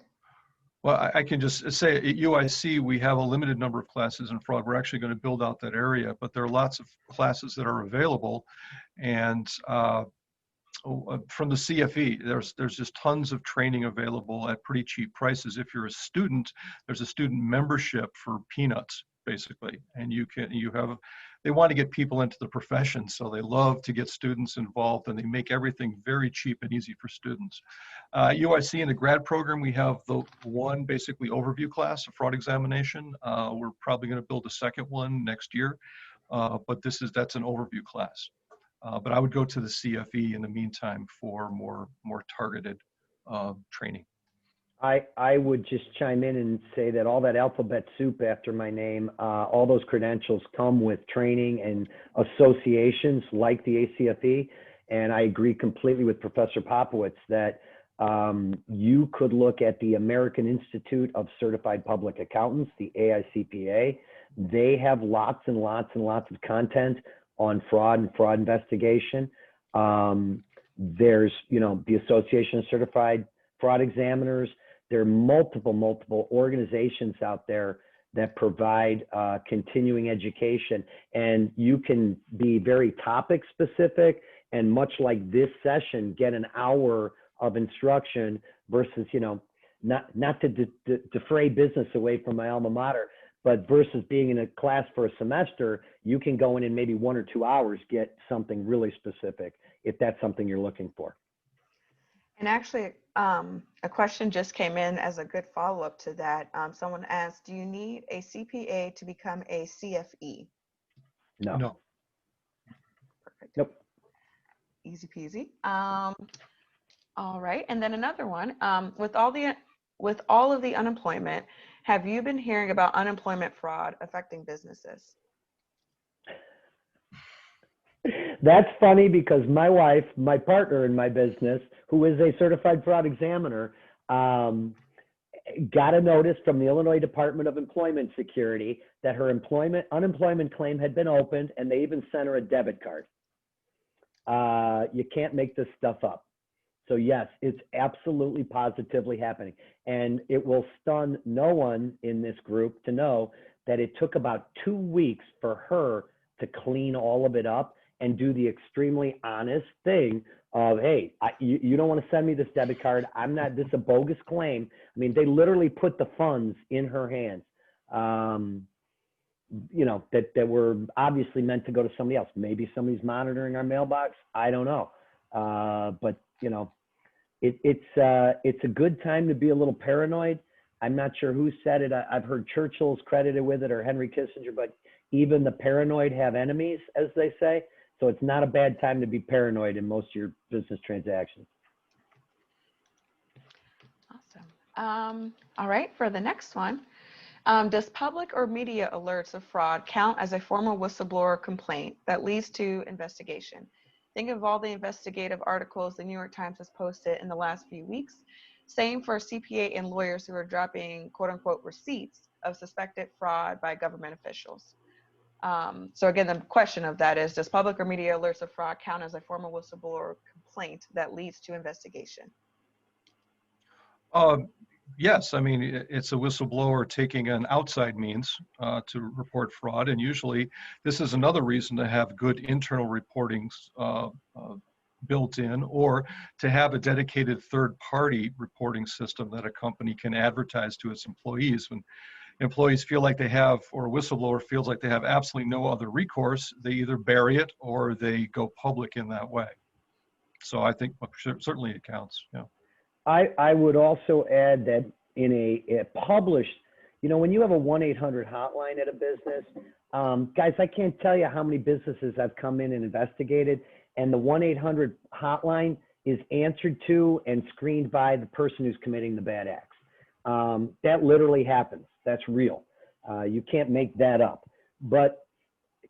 Well, I can just say at UIC, we have a limited number of classes in fraud. We're actually going to build out that area, but there are lots of classes that are available. And from the CFE, there's just tons of training available at pretty cheap prices. If you're a student, there's a student membership for peanuts, basically. And they want to get people into the profession, so they love to get students involved, and they make everything very cheap and easy for students. UIC in the grad program, we have the one basically overview class, a fraud examination. We're probably going to build a second one next year, but that's an overview class. But I would go to the CFE in the meantime for more targeted training. I would just chime in and say that all that alphabet soup after my name, all those credentials come with training and associations like the ACFE. And I agree completely with Professor Popowits that you could look at the American Institute of Certified Public Accountants, the AICPA. They have lots and lots and lots of content on fraud and fraud investigation. There's, the Association of Certified Fraud Examiners. There are multiple organizations out there that provide continuing education, and you can be very topic specific and much like this session, get an hour of instruction versus, not to defray business away from my alma mater, but versus being in a class for a semester, you can go in maybe 1 or 2 hours, get something really specific if that's something you're looking for. And actually, a question just came in as a good follow-up to that. Someone asked, do you need a CPA to become a CFE? No. Perfect. Nope. Easy peasy. All right, and then another one. With all of the unemployment, have you been hearing about unemployment fraud affecting businesses? That's funny because my wife, my partner in my business, who is a certified fraud examiner, got a notice from the Illinois Department of Employment Security that her unemployment claim had been opened, and they even sent her a debit card. You can't make this stuff up. So yes, it's absolutely positively happening. And it will stun no one in this group to know that it took about 2 weeks for her to clean all of it up and do the extremely honest thing of, hey, you don't want to send me this debit card. This is a bogus claim. I mean, they literally put the funds in her hands, you know, that were obviously meant to go to somebody else. Maybe somebody's monitoring our mailbox. I don't know. But, you know, it's a good time to be a little paranoid. I'm not sure who said it. I've heard Churchill's credited with it, or Henry Kissinger, but even the paranoid have enemies, as they say. So it's not a bad time to be paranoid in most of your business transactions. Awesome. All right, for the next one. Does public or media alerts of fraud count as a formal whistleblower complaint that leads to investigation? Think of all the investigative articles the New York Times has posted in the last few weeks. Same for CPA and lawyers who are dropping quote unquote receipts of suspected fraud by government officials. So again, the question of that is, does public or media alerts of fraud count as a formal whistleblower complaint that leads to investigation? Yes, I mean, it's a whistleblower taking an outside means to report fraud, and usually this is another reason to have good internal reportings built in, or to have a dedicated third-party reporting system that a company can advertise to its employees. When employees feel like they have, or a whistleblower feels like they have absolutely no other recourse, they either bury it or they go public in that way. So I think certainly it counts, yeah. I would also add that in a published, you know, when you have a 1-800 hotline at a business, guys, I can't tell you how many businesses I've come in and investigated, and the 1-800 hotline is answered to and screened by the person who's committing the bad acts. That literally happens. That's real. You can't make that up. But,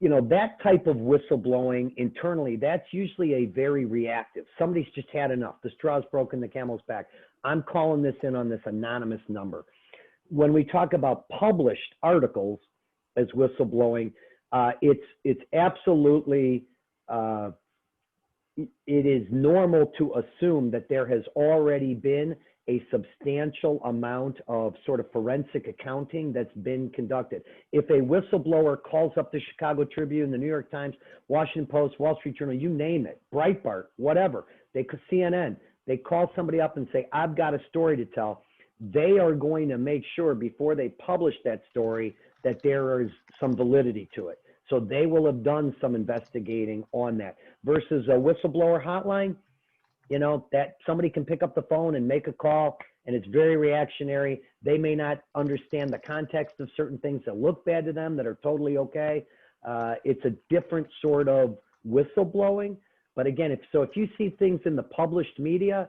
you know, that type of whistleblowing internally, that's usually a very reactive. Somebody's just had enough. The straw's broken the camel's back. I'm calling this in on this anonymous number. When we talk about published articles as whistleblowing, it's absolutely, it is normal to assume that there has already been a substantial amount of sort of forensic accounting that's been conducted. If a whistleblower calls up the Chicago Tribune, the New York Times, Washington Post, Wall Street Journal, you name it, Breitbart, whatever, CNN, they call somebody up and say, I've got a story to tell. They are going to make sure before they publish that story that there is some validity to it. So they will have done some investigating on that. Versus a whistleblower hotline, you know, that somebody can pick up the phone and make a call, and it's very reactionary. They may not understand the context of certain things that look bad to them that are totally okay. It's a different sort of whistleblowing. But again, if you see things in the published media,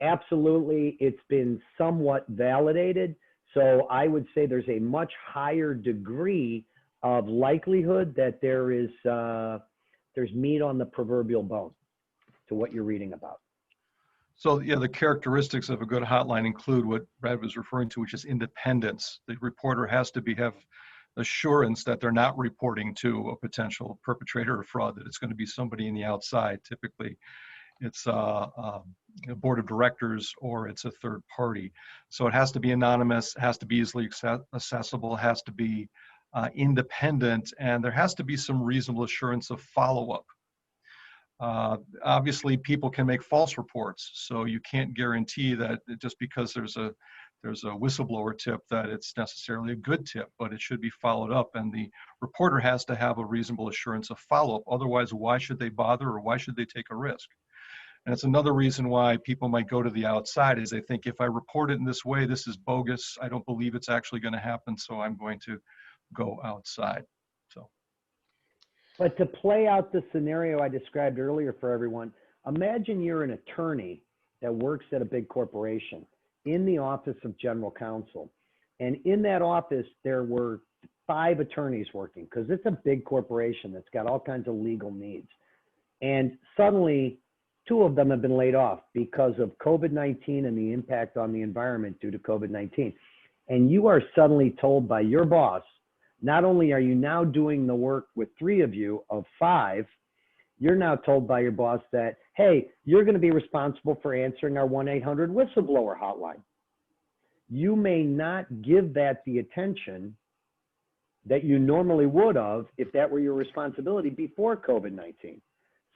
absolutely, it's been somewhat validated. So I would say there's a much higher degree of likelihood that there's meat on the proverbial bone to what you're reading about. So yeah, the characteristics of a good hotline include what Brad was referring to, which is independence. The reporter has to have assurance that they're not reporting to a potential perpetrator of fraud, that it's going to be somebody in the outside. Typically, it's a board of directors or it's a third party. So it has to be anonymous, has to be easily accessible, has to be independent, and there has to be some reasonable assurance of follow-up. Obviously, people can make false reports, so you can't guarantee that just because there's a whistleblower tip that it's necessarily a good tip, but it should be followed up, and the reporter has to have a reasonable assurance of follow-up. Otherwise, why should they bother, or why should they take a risk? And it's another reason why people might go to the outside, is they think, if I report it in this way, this is bogus. I don't believe it's actually going to happen, so I'm going to go outside. So. But to play out the scenario I described earlier for everyone, imagine you're an attorney that works at a big corporation in the office of general counsel. And in that office, there were 5 attorneys working, because it's a big corporation that's got all kinds of legal needs. And suddenly 2 of them have been laid off because of COVID-19 and the impact on the environment due to COVID-19. And you are suddenly told by your boss, not only are you now doing the work with 3 of you of 5, you're now told by your boss that, hey, you're going to be responsible for answering our 1-800 whistleblower hotline. You may not give that the attention that you normally would have if that were your responsibility before COVID-19.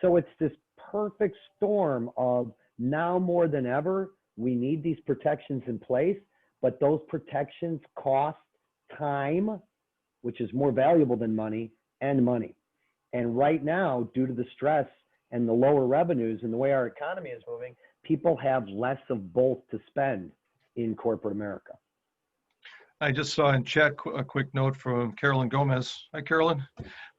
So it's this perfect storm of now more than ever, we need these protections in place, but those protections cost time, which is more valuable than money, and money. And right now, due to the stress and the lower revenues and the way our economy is moving, people have less of both to spend in corporate America. I just saw in chat a quick note from Carolyn Gomez. Hi, Carolyn.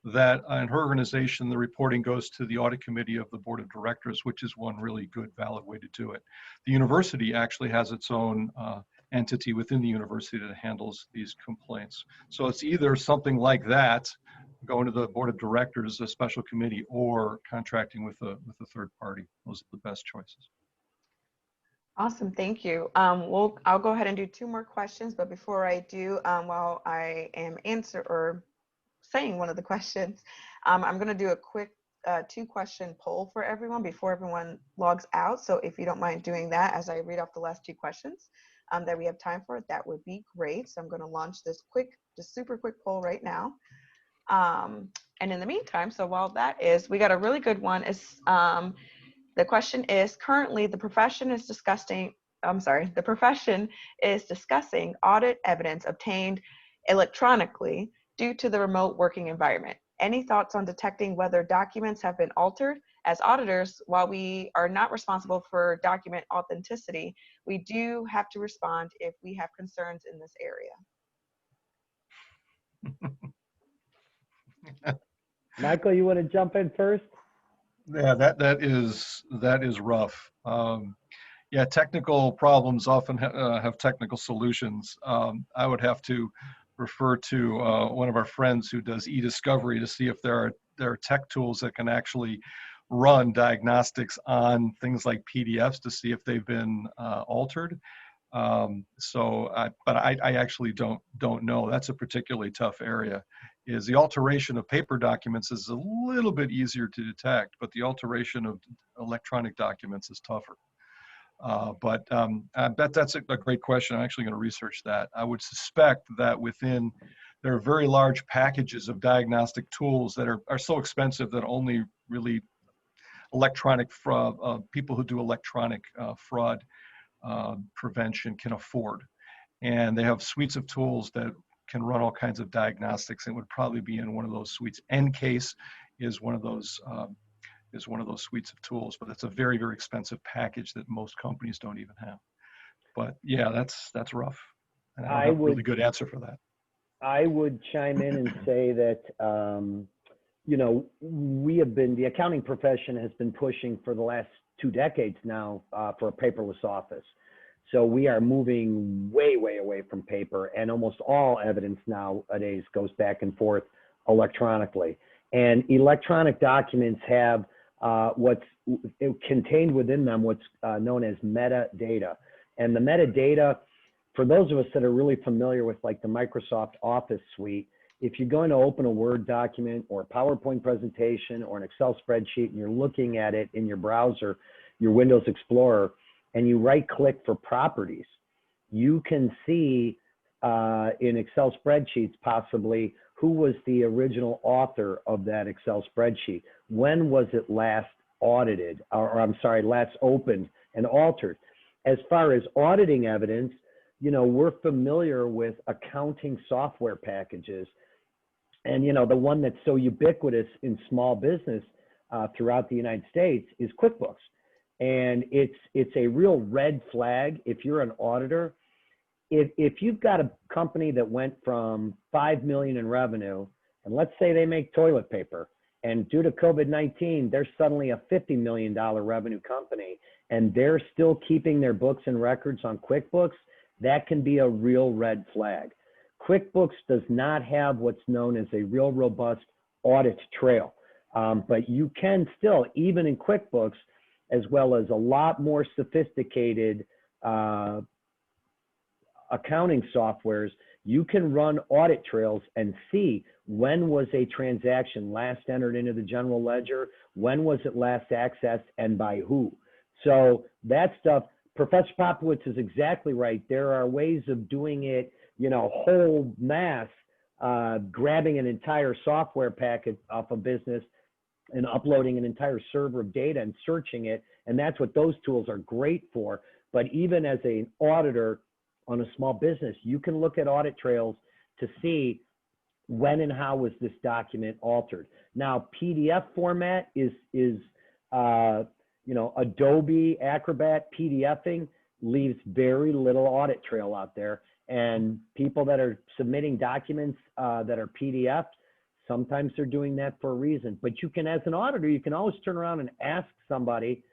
That in her organization, the reporting goes to the audit committee of the board of directors, which is one really good, valid way to do it. The university actually has its own entity within the university that handles these complaints. So it's either something like that, going to the board of directors, a special committee, or contracting with a third party. Those are the best choices. Awesome, thank you. I'll go ahead and do 2 more questions, but before I do, while I am saying one of the questions, I'm going to do a quick 2-question poll for everyone before everyone logs out. So if you don't mind doing that as I read off the last 2 questions that we have time for, that would be great. So I'm going to launch this just super quick poll right now. And in the meantime, so while that is, we got a really good one. The question is, currently the profession is discussing audit evidence obtained electronically due to the remote working environment. Any thoughts on detecting whether documents have been altered? As auditors, while we are not responsible for document authenticity, we do have to respond if we have concerns in this area. Michael, you want to jump in first? Yeah, that is rough. Yeah, technical problems often have technical solutions. I would have to refer to one of our friends who does e-discovery to see if there are tech tools that can actually run diagnostics on things like PDFs to see if they've been altered. But I actually don't know. That's a particularly tough area. Is the alteration of paper documents is a little bit easier to detect, but the alteration of electronic documents is tougher. But I bet that's a great question. I'm actually going to research that. I would suspect that there are very large packages of diagnostic tools that are so expensive that only really electronic fraud, people who do electronic fraud prevention can afford. And they have suites of tools that can run all kinds of diagnostics. It would probably be in one of those suites. Encase is one of those suites of tools, but it's a very, very expensive package that most companies don't even have. But yeah, that's rough. And I don't have a really good answer for that. I would chime in and say that, the accounting profession has been pushing for the last 2 decades now for a paperless office. So we are moving way, way away from paper, and almost all evidence nowadays goes back and forth electronically. And electronic documents have what's contained within them, what's known as metadata. And the metadata, for those of us that are really familiar with like the Microsoft Office suite, if you're going to open a Word document or a PowerPoint presentation or an Excel spreadsheet and you're looking at it in your browser, your Windows Explorer, and you right-click for properties, you can see in Excel spreadsheets possibly who was the original author of that Excel spreadsheet. When was it last audited, last opened and altered? As far as auditing evidence, we're familiar with accounting software packages. And, the one that's so ubiquitous in small business throughout the United States is QuickBooks. And it's a real red flag if you're an auditor. If you've got a company that went from 5 million in revenue, and let's say they make toilet paper, and due to COVID-19, they're suddenly a $50 million revenue company, and they're still keeping their books and records on QuickBooks, that can be a real red flag. QuickBooks does not have what's known as a real robust audit trail, but you can still, even in QuickBooks, as well as a lot more sophisticated accounting softwares, you can run audit trails and see when was a transaction last entered into the general ledger, when was it last accessed, and by who. So that stuff, Professor Popowits is exactly right. There are ways of doing it, you know, whole mass, grabbing an entire software packet off a business and uploading an entire server of data and searching it. And that's what those tools are great for. But even as an auditor on a small business, you can look at audit trails to see when and how was this document altered. Now, PDF format is you know, Adobe Acrobat PDFing leaves very little audit trail out there. And people that are submitting documents that are PDF, sometimes they're doing that for a reason. But you can, as an auditor, you can always turn around and ask somebody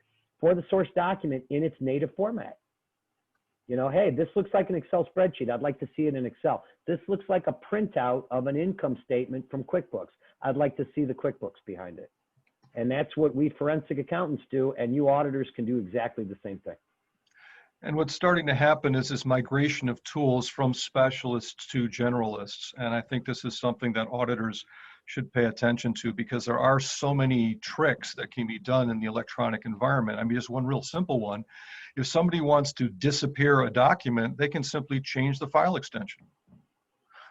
for the source document in its native format. You know, hey, this looks like an Excel spreadsheet. I'd like to see it in Excel. This looks like a printout of an income statement from QuickBooks. I'd like to see the QuickBooks behind it. And that's what we forensic accountants do, and you auditors can do exactly the same thing. And what's starting to happen is this migration of tools from specialists to generalists. And I think this is something that auditors should pay attention to, because there are so many tricks that can be done in the electronic environment. I mean, just one real simple one. If somebody wants to disappear a document, they can simply change the file extension.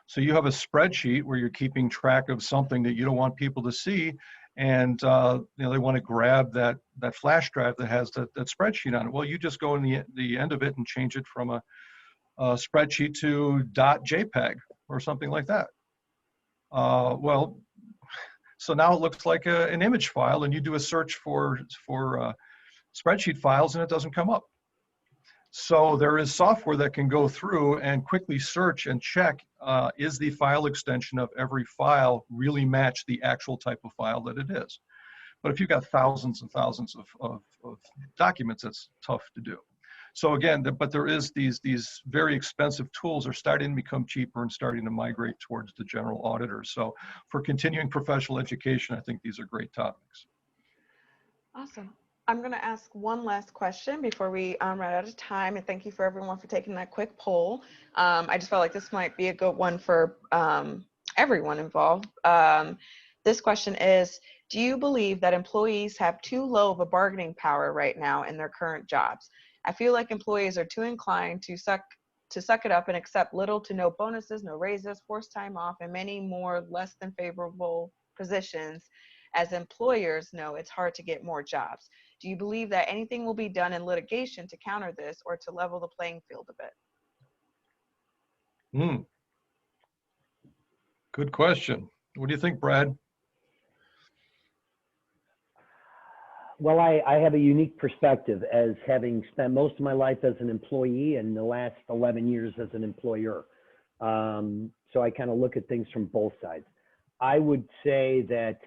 So you have a spreadsheet where you're keeping track of something that you don't want people to see, and you know, they want to grab that flash drive that has that spreadsheet on it. Well, you just go in the end of it and change it from a spreadsheet to .jpeg or something like that. Well, so now it looks like an image file, and you do a search for spreadsheet files, and it doesn't come up. So there is software that can go through and quickly search and check, is the file extension of every file really match the actual type of file that it is. But if you've got thousands and thousands of documents, that's tough to do. So again, but there is these very expensive tools are starting to become cheaper and starting to migrate towards the general auditor. So for continuing professional education, I think these are great topics. Awesome. I'm going to ask one last question before we run out of time, and thank you for everyone for taking that quick poll. I just felt like this might be a good one for everyone involved. This question is, do you believe that employees have too low of a bargaining power right now in their current jobs? I feel like employees are too inclined to suck it up and accept little to no bonuses, no raises, forced time off, and many more less than favorable positions. As employers know, it's hard to get more jobs. Do you believe that anything will be done in litigation to counter this or to level the playing field a bit? Good question. What do you think, Brad? Well, I have a unique perspective as having spent most of my life as an employee and the last 11 years as an employer. So I kind of look at things from both sides. I would say that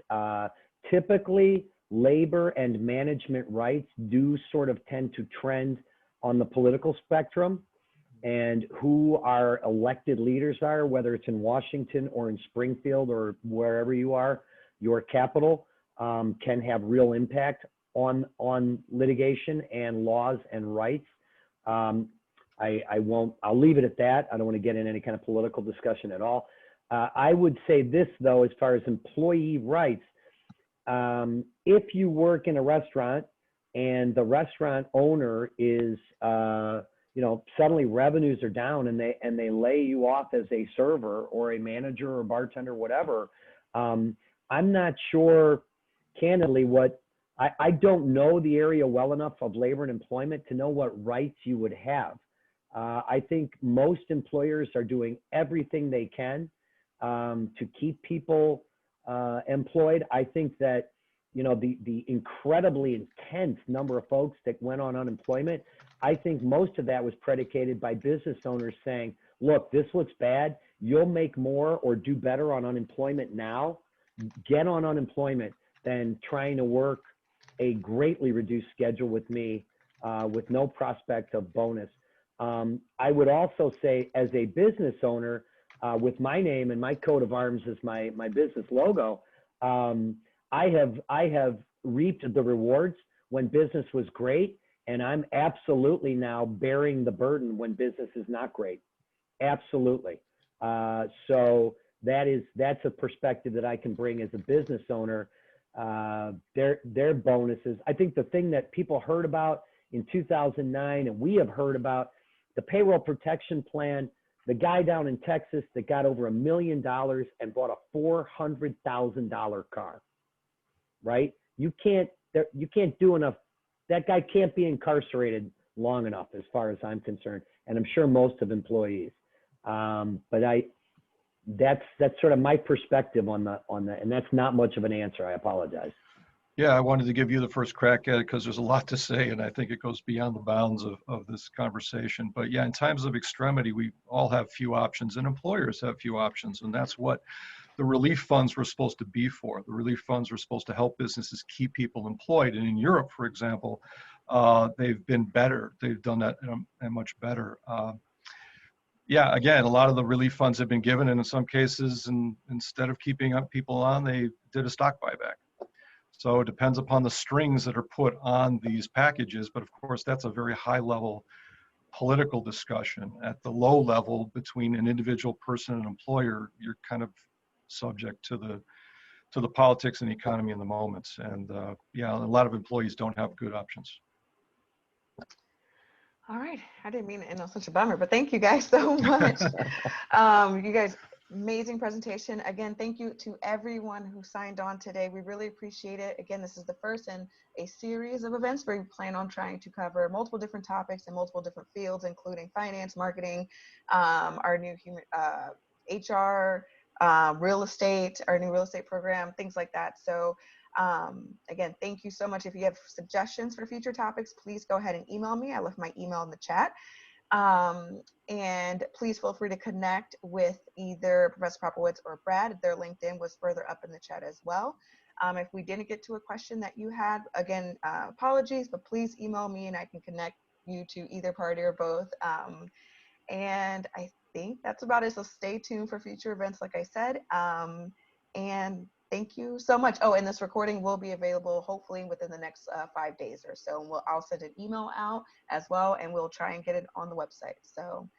typically labor and management rights do sort of tend to trend on the political spectrum, and who our elected leaders are, whether it's in Washington or in Springfield or wherever you are, your capital, can have real impact on litigation and laws and rights. I'll leave it at that. I don't want to get in any kind of political discussion at all. I would say this though, as far as employee rights, if you work in a restaurant and the restaurant owner is, you know, suddenly revenues are down and they lay you off as a server or a manager or bartender, whatever, I'm not sure, candidly, what I don't know the area well enough of labor and employment to know what rights you would have. I think most employers are doing everything they can to keep people employed. I think that, you know, the incredibly intense number of folks that went on unemployment, I think most of that was predicated by business owners saying, look, this looks bad. You'll make more or do better on unemployment now. Get on unemployment than trying to work a greatly reduced schedule with me with no prospect of bonus. I would also say, as a business owner, with my name and my coat of arms as my business logo, I have reaped the rewards when business was great, and I'm absolutely now bearing the burden when business is not great. Absolutely. So that's a perspective that I can bring as a business owner. Their bonuses. I think the thing that people heard about in 2009, and we have heard about, the payroll protection plan, the guy down in Texas that got over $1 million and bought a $400,000 car, right? You can't do enough. That guy can't be incarcerated long enough, as far as I'm concerned, and I'm sure most of employees. But that's sort of my perspective on that, and that's not much of an answer. I apologize. Yeah, I wanted to give you the first crack at it because there's a lot to say, and I think it goes beyond the bounds of this conversation. But yeah, in times of extremity, we all have few options, and employers have few options, and that's what the relief funds were supposed to be for. The relief funds were supposed to help businesses keep people employed. And in Europe, for example, they've been better. They've done that and much better. Yeah, again, a lot of the relief funds have been given, and in some cases, instead of keeping up people on, they did a stock buyback. So it depends upon the strings that are put on these packages, but of course, that's a very high level political discussion. At the low level, between an individual person and employer, you're kind of subject to the politics and the economy in the moment. And yeah, a lot of employees don't have good options. All right. I didn't mean to end on such a bummer, but thank you guys so much. You guys, amazing presentation. Again, thank you to everyone who signed on today. We really appreciate it. Again, this is the first in a series of events where we plan on trying to cover multiple different topics in multiple different fields, including finance, marketing, our new human HR, real estate, our new real estate program, things like that. So again, thank you so much. If you have suggestions for future topics, please go ahead and email me. I left my email in the chat. And please feel free to connect with either Professor Popowits or Brad. Their LinkedIn was further up in the chat as well. If we didn't get to a question that you had, again, apologies, but please email me and I can connect you to either party or both. And I think that's about it. So stay tuned for future events, like I said. And thank you so much. Oh, and this recording will be available hopefully within the next 5 days or so. I'll send an email out as well, and we'll try and get it on the website. So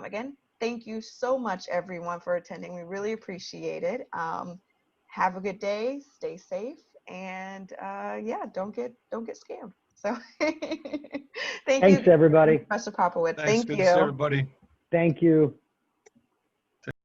again, thank you so much, everyone, for attending. We really appreciate it. Have a good day. Stay safe, and yeah, don't get scammed. So thank you. Thanks, everybody. Professor Popowits. Thanks. Thank Good you. to see everybody. Thank you.